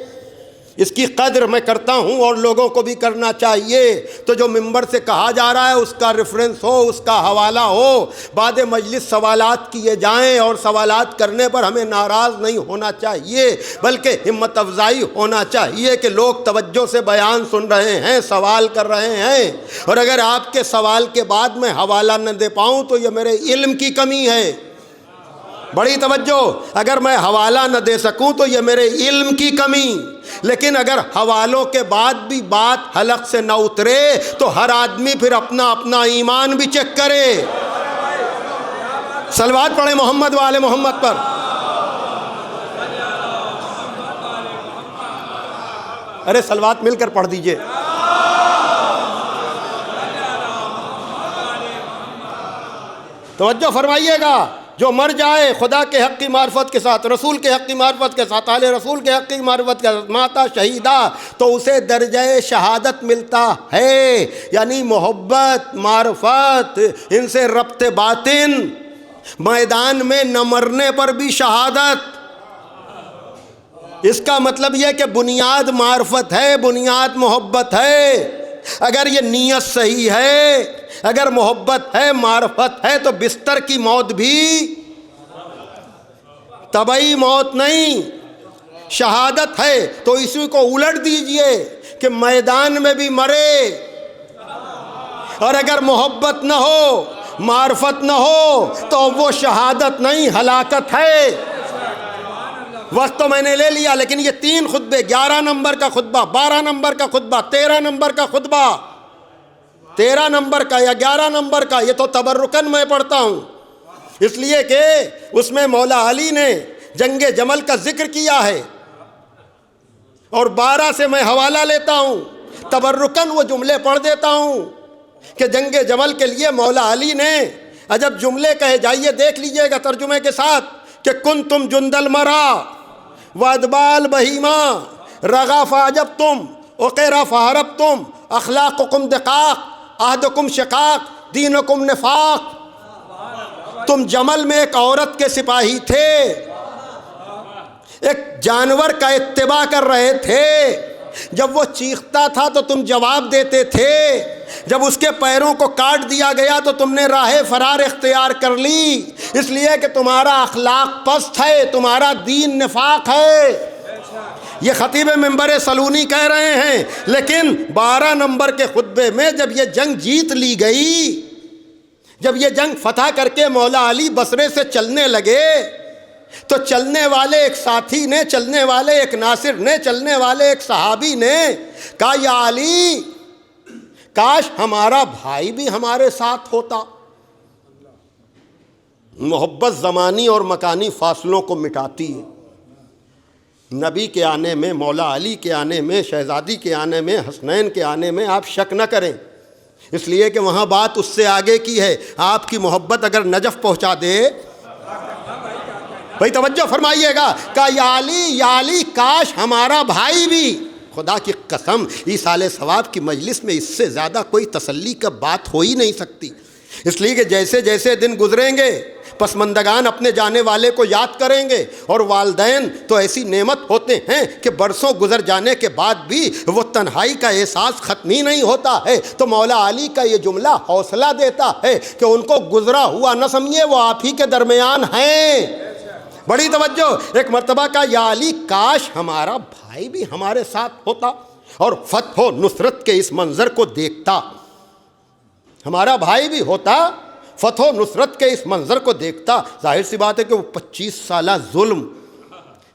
اس کی قدر میں کرتا ہوں اور لوگوں کو بھی کرنا چاہیے۔ تو جو ممبر سے کہا جا رہا ہے اس کا ریفرنس ہو، اس کا حوالہ ہو، بعد مجلس سوالات کیے جائیں، اور سوالات کرنے پر ہمیں ناراض نہیں ہونا چاہیے، بلکہ ہمت افزائی ہونا چاہیے کہ لوگ توجہ سے بیان سن رہے ہیں، سوال کر رہے ہیں، اور اگر آپ کے سوال کے بعد میں حوالہ نہ دے پاؤں تو یہ میرے علم کی کمی ہے۔ بڑی توجہ، اگر میں حوالہ نہ دے سکوں تو یہ میرے علم کی کمی، لیکن اگر حوالوں کے بعد بھی بات حلق سے نہ اترے تو ہر آدمی پھر اپنا اپنا ایمان بھی چیک کرے۔ صلوات پڑھیں محمد و آل محمد پر۔ ارے صلوات مل کر پڑھ دیجئے۔ توجہ فرمائیے گا، جو مر جائے خدا کے حق کی معرفت کے ساتھ، رسول کے حق کی معرفت کے ساتھ، اہل رسول کے حق کی معرفت کے ساتھ ماتا شہیدہ، تو اسے درجہ شہادت ملتا ہے، یعنی محبت، معرفت، ان سے ربط باطن، میدان میں نہ مرنے پر بھی شہادت۔ اس کا مطلب یہ کہ بنیاد معرفت ہے، بنیاد محبت ہے۔ اگر یہ نیت صحیح ہے، اگر محبت ہے، معرفت ہے، تو بستر کی موت بھی طبعی موت نہیں، شہادت ہے۔ تو اسی کو الٹ دیجئے کہ میدان میں بھی مرے، اور اگر محبت نہ ہو، معرفت نہ ہو، تو وہ شہادت نہیں، ہلاکت ہے۔ وقت تو میں نے لے لیا، لیکن یہ 3 خطبے، 11 نمبر کا خطبہ، 12 نمبر کا خطبہ، 13 نمبر کا خطبہ، 13 نمبر کا یا 11 نمبر کا، یہ تو تبرکن میں پڑھتا ہوں، اس لیے کہ اس میں مولا علی نے جنگ جمل کا ذکر کیا ہے، اور 12 سے میں حوالہ لیتا ہوں، تبرکن وہ جملے پڑھ دیتا ہوں کہ جنگ جمل کے لیے مولا علی نے عجب جملے کہے۔ جائیے دیکھ لیجئے گا ترجمے کے ساتھ کہ کنتم جند المرا وادبال بہیما رغا فعجبتم اقیرا فہربتم اخلاقکم دقاق عہدکم شقاق دینکم نفاق۔ تم جمل میں ایک عورت کے سپاہی تھے، ایک جانور کا اتباع کر رہے تھے، جب وہ چیختا تھا تو تم جواب دیتے تھے، جب اس کے پیروں کو کاٹ دیا گیا تو تم نے راہ فرار اختیار کر لی، اس لیے کہ تمہارا اخلاق پست ہے، تمہارا دین نفاق ہے۔ یہ خطیب منبر سلونی کہہ رہے ہیں، لیکن 12 نمبر کے خطبے میں جب یہ جنگ جیت لی گئی، جب یہ جنگ فتح کر کے مولا علی بصرے سے چلنے لگے، تو چلنے والے ایک ساتھی نے، چلنے والے ایک ناصر نے، چلنے والے ایک صحابی نے کہا یا علی کاش ہمارا بھائی بھی ہمارے ساتھ ہوتا۔ محبت زمانی اور مکانی فاصلوں کو مٹاتی ہے۔ نبی کے آنے میں، مولا علی کے آنے میں، شہزادی کے آنے میں، حسنین کے آنے میں آپ شک نہ کریں، اس لیے کہ وہاں بات اس سے آگے کی ہے۔ آپ کی محبت اگر نجف پہنچا دے، بھائی توجہ فرمائیے گا، کہ یا علی کاش ہمارا بھائی بھی، خدا کی قسم ایصال ثواب کی مجلس میں اس سے زیادہ کوئی تسلی کا بات ہو ہی نہیں سکتی، اس لیے کہ جیسے جیسے دن گزریں گے پسماندگان اپنے جانے والے کو یاد کریں گے، اور والدین تو ایسی نعمت ہوتے ہیں کہ برسوں گزر جانے کے بعد بھی وہ تنہائی کا احساس ختم ہی نہیں ہوتا ہے۔ تو مولا علی کا یہ جملہ حوصلہ دیتا ہے کہ ان کو گزرا ہوا نہ سمجھے، وہ آپ ہی کے درمیان ہیں۔ بڑی توجہ، ایک مرتبہ کا یا علی کاش ہمارا بھائی بھی ہمارے ساتھ ہوتا اور فتح و نصرت کے اس منظر کو دیکھتا، ہمارا بھائی بھی ہوتا، فتح و نصرت کے اس منظر کو دیکھتا۔ ظاہر سی بات ہے کہ وہ 25 سالہ ظلم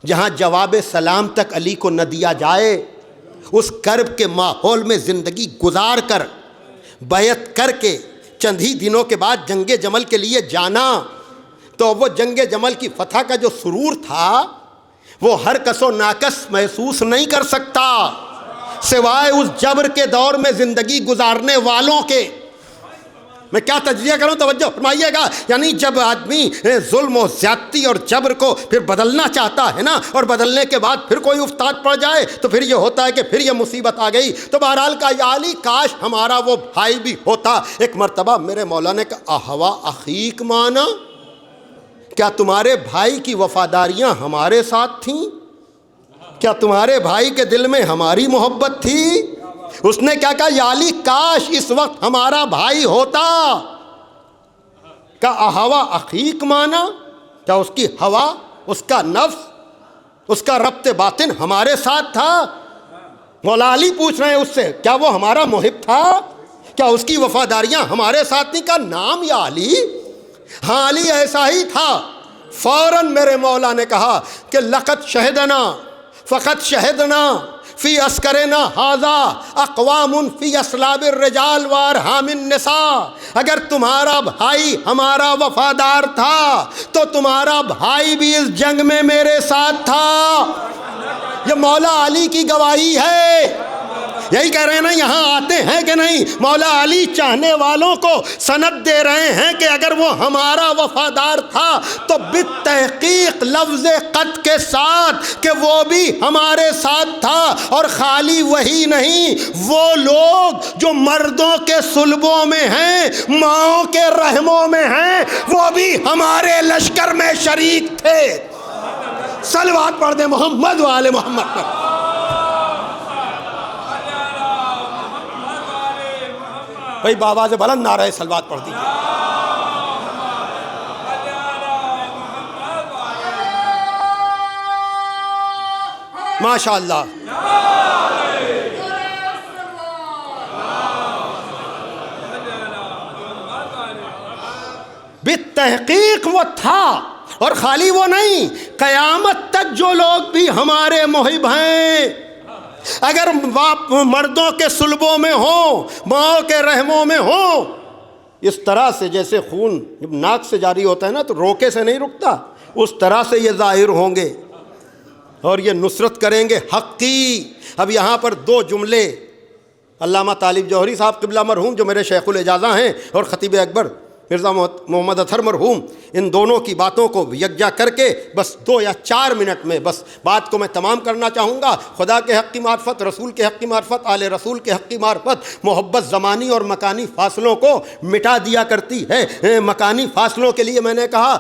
جہاں جواب سلام تک علی کو نہ دیا جائے، اس کرب کے ماحول میں زندگی گزار کر، بیعت کر کے چند ہی دنوں کے بعد جنگ جمل کے لیے جانا، تو وہ جنگ جمل کی فتح کا جو سرور تھا وہ ہر کس و ناکس محسوس نہیں کر سکتا سوائے اس جبر کے دور میں زندگی گزارنے والوں کے۔ میں کیا تجزیہ کروں، توجہ فرمائیے گا، یعنی جب آدمی ظلم و زیادتی اور جبر کو پھر بدلنا چاہتا ہے نا، اور بدلنے کے بعد پھر کوئی افتاد پڑ جائے تو پھر یہ ہوتا ہے کہ پھر یہ مصیبت آ گئی۔ تو بہرحال کا یا علی کاش ہمارا وہ بھائی بھی ہوتا۔ ایک مرتبہ میرے مولا نے کہا احوا اخیک مانا، کیا تمہارے بھائی کی وفاداریاں ہمارے ساتھ تھیں؟ کیا تمہارے بھائی کے دل میں ہماری محبت تھی؟ اس نے کیا کہا، یا علی کاش اس وقت ہمارا بھائی ہوتا۔ کیا احوا اخیک مانا، کیا اس کی ہوا، اس کا نفس، اس کا ربط باطن ہمارے ساتھ تھا؟ مولا علی پوچھ رہے ہیں اس سے، کیا وہ ہمارا محب تھا؟ کیا اس کی وفاداریاں ہمارے ساتھ نہیں؟ کا نام یا علی؟ ہاں علی ایسا ہی تھا۔ فوراً میرے مولا نے کہا کہ لقد شہدنا فقط شہدنا فی اسکرنا ھذا اقوام فی اسلاب الرجال وارحام النساء، اگر تمہارا بھائی ہمارا وفادار تھا تو تمہارا بھائی بھی اس جنگ میں میرے ساتھ تھا۔ یہ مولا علی کی گواہی ہے۔ یہی کہہ رہے ہیں نا، یہاں آتے ہیں کہ نہیں؟ مولا علی چاہنے والوں کو سند دے رہے ہیں کہ اگر وہ ہمارا وفادار تھا تو بالتحقیق لفظ قط کے ساتھ کہ وہ بھی ہمارے ساتھ تھا، اور خالی وہی نہیں، وہ لوگ جو مردوں کے صلبوں میں ہیں، ماؤں کے رحموں میں ہیں، وہ بھی ہمارے لشکر میں شریک تھے۔ صلوات پڑھ دیں محمد و آل محمد پر۔ بھائی بابا سے بلند نعرہ صلوات پڑھ دیجیے۔ ماشاء اللہ۔ بالتحقیق وہ تھا، اور خالی وہ نہیں، قیامت تک جو لوگ بھی ہمارے محب ہیں، اگر مردوں کے صلبوں میں ہوں، ماؤں کے رحموں میں ہوں، اس طرح سے جیسے خون جب ناک سے جاری ہوتا ہے نا تو روکے سے نہیں رکتا، اس طرح سے یہ ظاہر ہوں گے اور یہ نصرت کریں گے حق کی۔ اب یہاں پر دو جملے علامہ طالب جوہری صاحب قبلہ مرحوم جو میرے شیخ الاجازہ ہیں، اور خطیب اکبر مرزا محمد اطہر مرحوم، ان دونوں کی باتوں کو یکجا کر کے بس 2 یا 4 منٹ میں بس بات کو میں تمام کرنا چاہوں گا۔ خدا کے حق کی معرفت، رسول کے حق کی معرفت، آل رسول کے حق کی معرفت محبت زمانی اور مکانی فاصلوں کو مٹا دیا کرتی ہے۔ مکانی فاصلوں کے لیے میں نے کہا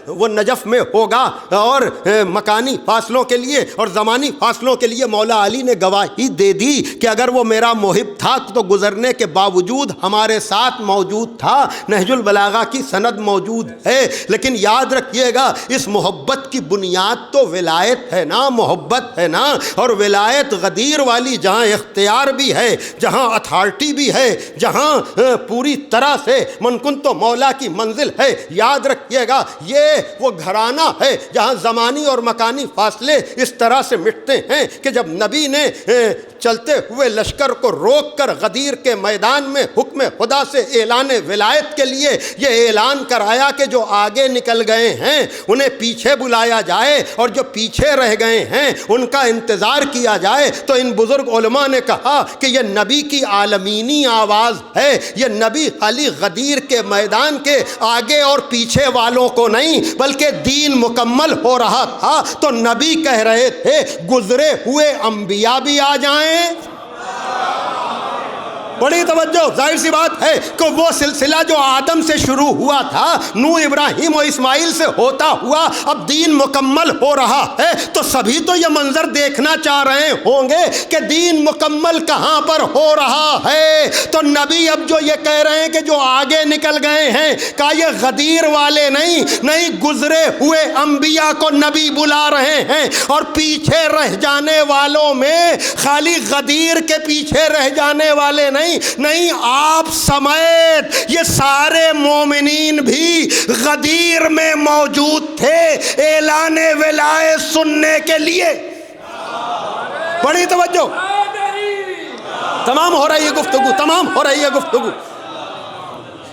وہ نجف میں ہوگا، اور مکانی فاصلوں کے لیے اور زمانی فاصلوں کے لیے مولا علی نے گواہی دے دی کہ اگر وہ میرا محب تھا تو گزرنے کے باوجود ہمارے ساتھ موجود تھا۔ نہج البلاغہ کی سند موجود ہے، لیکن یاد رکھیے گا اس محبت کی بنیاد تو ولایت ہے نا، محبت ہے نا، اور ولایت غدیر والی، جہاں اختیار بھی ہے، جہاں اتھارٹی بھی ہے، جہاں پوری طرح سے من کن تو مولا کی منزل ہے۔ یاد رکھیے گا یہ وہ گھرانہ ہے جہاں زمانی اور مکانی فاصلے اس طرح سے مٹتے ہیں کہ جب نبی نے چلتے ہوئے لشکر کو روک کر غدیر کے میدان میں حکم خدا سے اعلان ولایت کے لیے یہ اعلان کرایا کہ جو آگے نکل گئے ہیں انہیں پیچھے بلایا جائے، اور جو پیچھے رہ گئے ہیں ان کا انتظار کیا جائے، تو ان بزرگ علماء نے کہا کہ یہ نبی کی عالمینی آواز ہے۔ یہ نبی خالی غدیر کے میدان کے آگے اور پیچھے والوں کو نہیں بلکہ دین مکمل ہو رہا تھا تو نبی کہہ رہے تھے گزرے ہوئے انبیاء بھی آ جائیں۔ بڑی توجہ، ظاہر سی بات ہے کہ وہ سلسلہ جو آدم سے شروع ہوا تھا، نوح ابراہیم و اسماعیل سے ہوتا ہوا اب دین مکمل ہو رہا ہے، تو سبھی تو یہ منظر دیکھنا چاہ رہے ہوں گے کہ دین مکمل کہاں پر ہو رہا ہے۔ تو نبی اب جو یہ کہہ رہے ہیں کہ جو آگے نکل گئے ہیں، کہا یہ غدیر والے نہیں گزرے ہوئے انبیاء کو نبی بلا رہے ہیں، اور پیچھے رہ جانے والوں میں خالی غدیر کے پیچھے رہ جانے والے نہیں، آپ سمیت یہ سارے مومنین بھی غدیر میں موجود تھے اعلان ولایت سننے کے لیے۔ بڑی توجہ، تمام ہو رہی ہے گفتگو، تمام ہو رہی ہے گفتگو،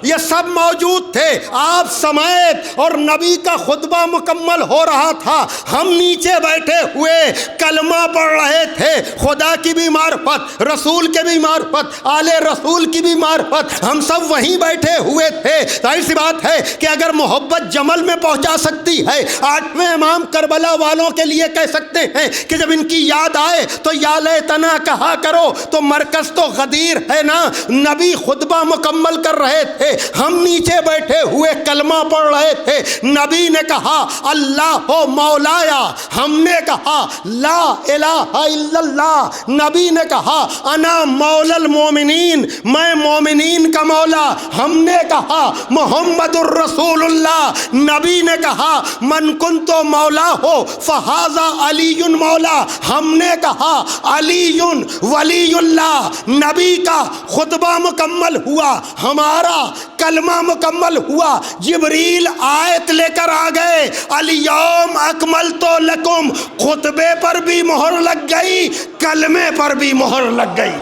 یہ سب موجود تھے آپ سمیت، اور نبی کا خطبہ مکمل ہو رہا تھا، ہم نیچے بیٹھے ہوئے کلمہ پڑھ رہے تھے، خدا کی بھی معرفت، رسول کے بھی معرفت، آل رسول کی بھی معرفت، ہم سب وہیں بیٹھے ہوئے تھے۔ ظاہر سی بات ہے کہ اگر محبت جمل میں پہنچا سکتی ہے، 8ویں امام کربلا والوں کے لیے کہہ سکتے ہیں کہ جب ان کی یاد آئے تو یا لیتنا کہا کرو، تو مرکز تو غدیر ہے نا۔ نبی خطبہ مکمل کر رہے تھے، ہم نیچے بیٹھے ہوئے کلمہ پڑھ رہے تھے، نبی نے کہا اللہ ہو مولایا، ہم نے کہا لا الہ الا اللہ، نبی نے کہا انا مولا المومنین، میں مومنین کا مولا، ہم نے کہا محمد الرسول اللہ، نبی نے کہا من کنتو مولا ہو فہذا علی مولا، ہم نے کہا علی ولی اللہ۔ نبی کا خطبہ مکمل ہوا، ہمارا کلمہ مکمل ہوا، جبریل آیت لے کر آ گئے الیوم اکملت لکم، خطبے پر بھی مہر لگ گئی، کلمے پر بھی مہر لگ گئی۔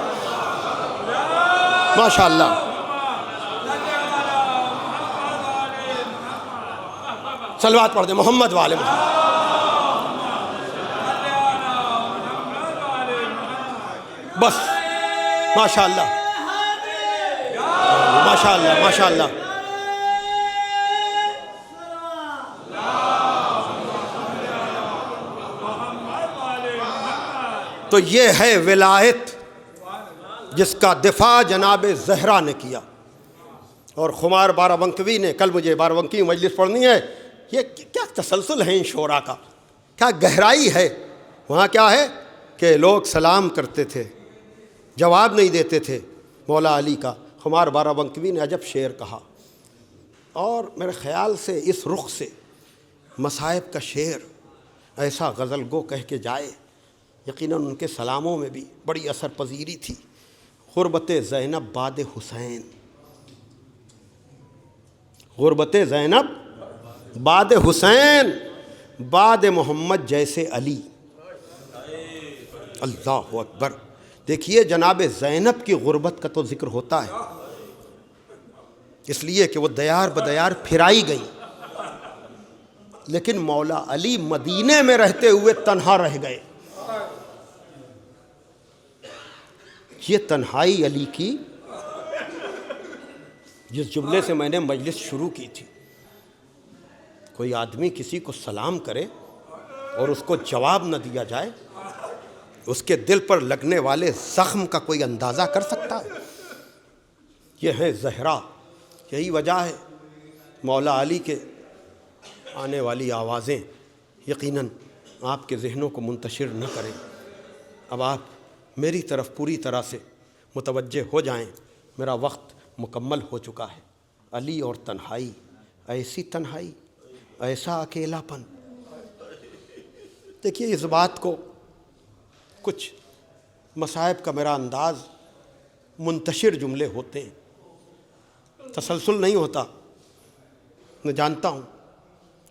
ماشاءاللہ، صلوات پڑھ دیں محمد والے محمد۔ بس ماشاء اللہ ماشاء اللہ ماشاء اللہ. تو یہ ہے ولایت جس کا دفاع جناب زہرا نے کیا. اور خمار بارہبنکوی نے، کل مجھے بارہبنکی مجلس پڑھنی ہے، یہ کیا تسلسل ہے ان شعراء کا، کیا گہرائی ہے. وہاں کیا ہے کہ لوگ سلام کرتے تھے، جواب نہیں دیتے تھے مولا علی کا. خمار بارہبنکوی نے عجب شعر کہا، اور میرے خیال سے اس رخ سے مصائب کا شعر ایسا غزل گو کہہ کے جائے، یقیناً ان کے سلاموں میں بھی بڑی اثر پذیری تھی. غربت زینب بعد حسین، غربت زینب بعد حسین، بعد محمد جیسے علی. اللہ اکبر. دیکھیے جناب زینب کی غربت کا تو ذکر ہوتا ہے اس لیے کہ وہ دیار بدیار پھرائی گئی، لیکن مولا علی مدینے میں رہتے ہوئے تنہا رہ گئے. یہ تنہائی علی کی، جس جملے سے میں نے مجلس شروع کی تھی، کوئی آدمی کسی کو سلام کرے اور اس کو جواب نہ دیا جائے، اس کے دل پر لگنے والے زخم کا کوئی اندازہ کر سکتا ہے؟ یہ ہے زہرا. یہی وجہ ہے مولا علی کے آنے والی آوازیں یقیناً آپ کے ذہنوں کو منتشر نہ کریں. اب آپ میری طرف پوری طرح سے متوجہ ہو جائیں، میرا وقت مکمل ہو چکا ہے. علی اور تنہائی، ایسی تنہائی، ایسا اکیلا پن. دیکھیے اس بات کو، کچھ مصائب کا میرا انداز منتشر جملے ہوتے ہیں، تسلسل نہیں ہوتا، میں جانتا ہوں،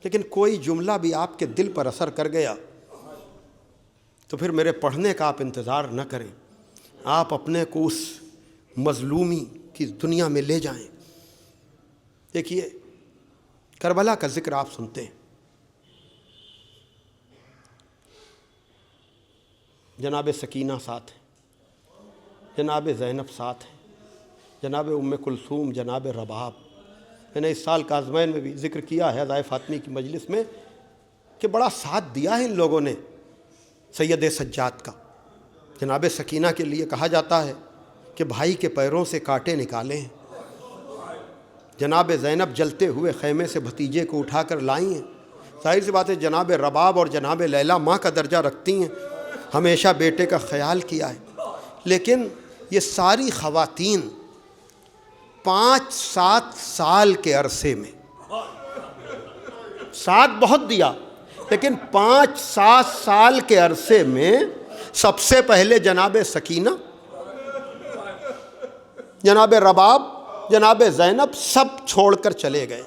لیکن کوئی جملہ بھی آپ کے دل پر اثر کر گیا تو پھر میرے پڑھنے کا آپ انتظار نہ کریں، آپ اپنے کو اس مظلومی کی دنیا میں لے جائیں. دیکھیے کربلا کا ذکر آپ سنتے ہیں، جناب سکینہ ساتھ ہیں، جناب زینب ساتھ ہیں، جناب ام کلثوم، جناب رباب. میں نے اس سال کاظمین میں بھی ذکر کیا ہے عزائے فاطمی کی مجلس میں کہ بڑا ساتھ دیا ہے ان لوگوں نے سید سجاد کا. جناب سکینہ کے لیے کہا جاتا ہے کہ بھائی کے پیروں سے کانٹے نکالے ہیں. جناب زینب جلتے ہوئے خیمے سے بھتیجے کو اٹھا کر لائی ہیں. ظاہر سی بات ہے جناب رباب اور جناب لیلا ماں کا درجہ رکھتی ہیں، ہمیشہ بیٹے کا خیال کیا ہے. لیکن یہ ساری خواتین 5-7 سال کے عرصے میں، ساتھ بہت دیا لیکن 5-7 سال کے عرصے میں سب سے پہلے جناب سکینہ، جناب رباب، جناب زینب سب چھوڑ کر چلے گئے.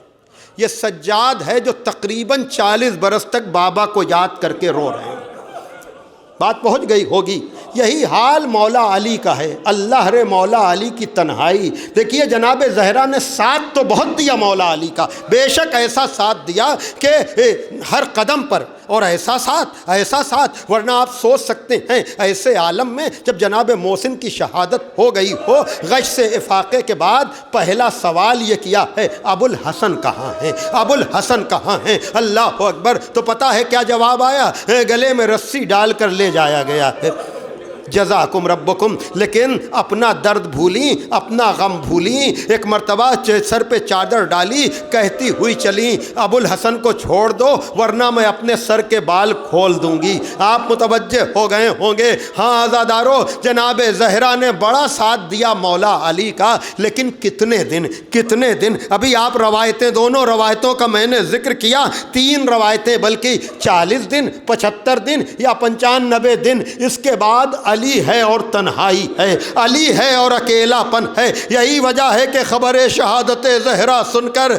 یہ سجاد ہے جو تقریباً 40 برس تک بابا کو یاد کر کے رو رہے ہیں. بات پہنچ گئی ہوگی. یہی حال مولا علی کا ہے. اللہ رے مولا علی کی تنہائی. دیکھیے جناب زہرا نے ساتھ تو بہت دیا مولا علی کا، بے شک ایسا ساتھ دیا کہ ہر قدم پر، اور ایسا ساتھ ورنہ آپ سوچ سکتے ہیں ایسے عالم میں جب جناب محسن کی شہادت ہو گئی ہو، غش سے افاقے کے بعد پہلا سوال یہ کیا ہے، ابو الحسن کہاں ہیں، ابو الحسن کہاں ہیں؟ اللہ اکبر. تو پتہ ہے کیا جواب آیا؟ گلے میں رسی ڈال کر لے جایا گیا ہے. جزاکم ربکم. لیکن اپنا درد بھولیں، اپنا غم بھولیں. ایک مرتبہ سر پہ چادر ڈالی، کہتی ہوئی چلی، ابو الحسن کو چھوڑ دو ورنہ میں اپنے سر کے بال کھول دوں گی. آپ متوجہ ہو گئے ہوں گے. ہاں عزادارو، جناب زہرا نے بڑا ساتھ دیا مولا علی کا، لیکن کتنے دن. ابھی آپ روایتیں، دونوں روایتوں کا میں نے ذکر کیا، 3 روایتیں، بلکہ 40 دن، 75 دن یا 95 دن. اس کے بعد علی ہے اور تنہائی ہے، علی ہے اور اکیلا پن ہے. یہی وجہ ہے کہ خبر شہادت زہرا سن کر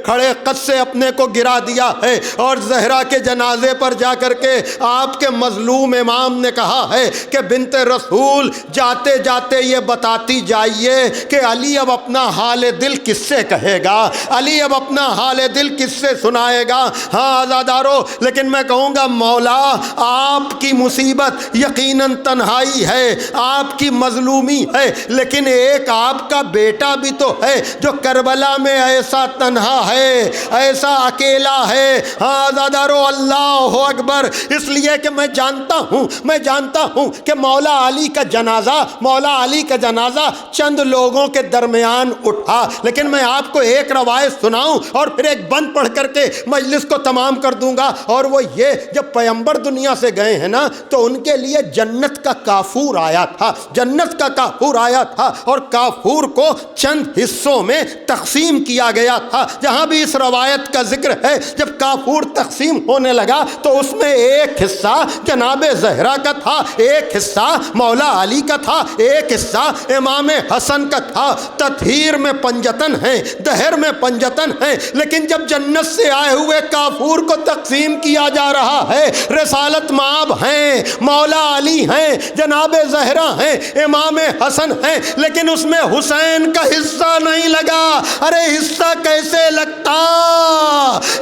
کھڑے قد سے اپنے کو گرا دیا ہے، اور زہرا کے جنازے پر جا کر کے آپ کے مظلوم امام نے کہا ہے کہ بنت رسول جاتے جاتے یہ بتاتی جائیے کہ علی اب اپنا حال دل کس سے کہے گا، علی اب اپنا حال دل کس سے سنائے گا. ہاں آزادارو، لیکن میں کہوں گا مولا آپ کی مصیبت یقیناً یقیناً تنہائی ہے، آپ کی مظلومی ہے، لیکن ایک آپ کا بیٹا بھی تو ہے جو کربلا میں ایسا تنہا ہے، ایسا اکیلا ہے۔ ہاں عزادارو، اللہ اکبر۔ اس لیے کہ میں جانتا ہوں کہ مولا علی کا جنازہ چند لوگوں کے درمیان اٹھا، لیکن میں آپ کو ایک روایت سناؤں اور پھر ایک بند پڑھ کر کے مجلس کو تمام کر دوں گا، اور وہ یہ، جب پیغمبر دنیا سے گئے ہیں نا تو ان کے لیے جنت کا کافور آیا تھا، اور کافور کو چند حصوں میں تقسیم کیا گیا تھا۔ جہاں بھی اس روایت کا ذکر ہے، جب کافور تقسیم ہونے لگا تو اس میں ایک حصہ جناب زہرا کا تھا، ایک حصہ مولا علی کا تھا، ایک حصہ امام حسن کا تھا۔ تطہیر میں پنجتن ہیں، دہر میں پنجتن ہیں، لیکن جب جنت سے آئے ہوئے کافور کو تقسیم کیا جا رہا ہے، رسالت مآب ہیں، مولا علی ہیں، جناب زہرا ہیں، امام حسن ہیں، لیکن اس میں حسین کا حصہ نہیں لگا۔ ارے حصہ کیسے لگتا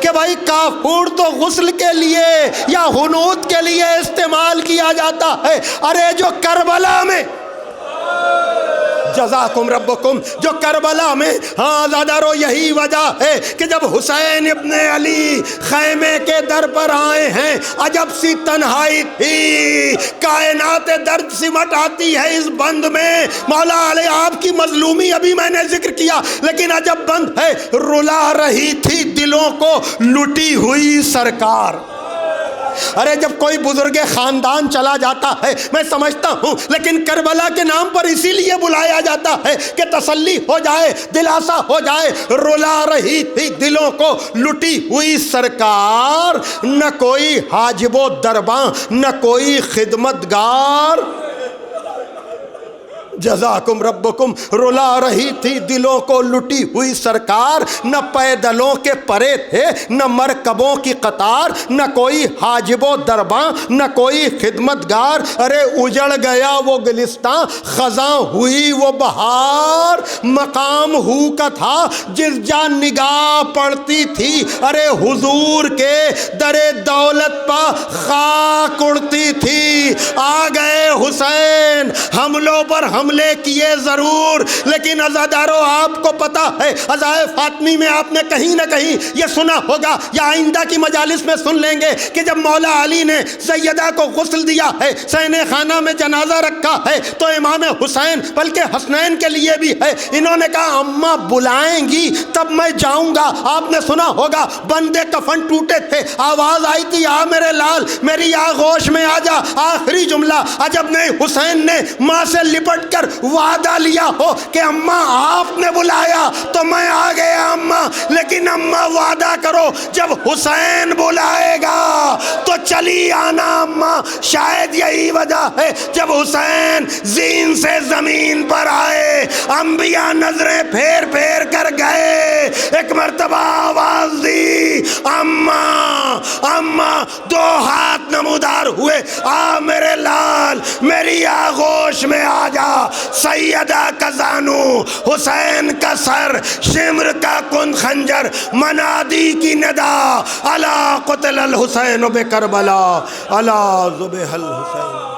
کہ بھائی کافور تو غسل کے لیے یا حنوط کے لیے استعمال کیا جاتا ہے، ارے جو کربلا میں، جزاکم ربکم، جو کربلا میں، ہاں زادارو یہی وجہ ہے کہ جب حسین ابن علی خیمے کے در پر آئے ہیں، عجب سی تنہائی تھی، کائنات درد سمٹ آتی ہے اس بند میں۔ مولا علی آپ کی مظلومی ابھی میں نے ذکر کیا، لیکن عجب بند ہے، رلا رہی تھی دلوں کو لٹی ہوئی سرکار۔ ارے جب کوئی بزرگ خاندان چلا جاتا ہے میں سمجھتا ہوں، لیکن کربلا کے نام پر اسی لیے بلایا جاتا ہے کہ تسلی ہو جائے، دلاسا ہو جائے۔ رلا رہی تھی دلوں کو لٹی ہوئی سرکار، نہ کوئی حاجب و درباں، نہ کوئی خدمتگار۔ جزاکم ربکم۔ رلا رہی تھی دلوں کو لٹی ہوئی سرکار، نہ پیدلوں کے پرے تھے، نہ مرکبوں کی قطار، نہ کوئی حاجب و درباں، نہ کوئی خدمتگار۔ ارے اجڑ گیا وہ گلستاں، خزاں ہوئی وہ بہار، مقام ہو کا تھا جس جا نگاہ پڑتی تھی، ارے حضور کے در دولت پا خاک اڑتی تھی۔ آ گئے حسین، حملوں پر حملے کیے ضرور، لیکن عزادارو آپ کو پتا ہے، عزائے فاطمی میں آپ نے کہیں نہ کہیں یہ سنا ہوگا یا آئندہ کی مجالس میں سن لیں گے کہ جب مولا علی نے سیدہ کو غسل دیا ہے، سینے خانہ میں جنازہ رکھا ہے، تو امام حسین بلکہ حسنین کے لیے بھی ہے، انہوں نے کہا اماں بلائیں گی تب میں جاؤں گا۔ آپ نے سنا ہوگا بندے کفن ٹوٹے تھے، آواز آئی تھی آ میرے لال، میری آغوش میں آ جا، آخری جملہ۔ عجب نہیں حسین نے ماں سے لپٹ کر وعدہ لیا ہو کہ اماں آپ نے بلایا تو میں آ گیا اماں، لیکن اماں وعدہ کرو جب حسین بلائے گا تو چلی آنا اماں۔ شاید یہی وجہ ہے جب حسین زین سے زمین پر آئے، انبیاء نظریں پھیر پھیر کر گئے، ایک مرتبہ آواز دی اماں اماں، دو ہاتھ نمودار ہوئے، آ میرے لال میری آغوش میں آ جا۔ سیدہ کا زانو، حسین کا سر، شمر کا کن خنجر، منادی کی ندا، الا قتل الحسین بکربلا، الا ذبح الحسین۔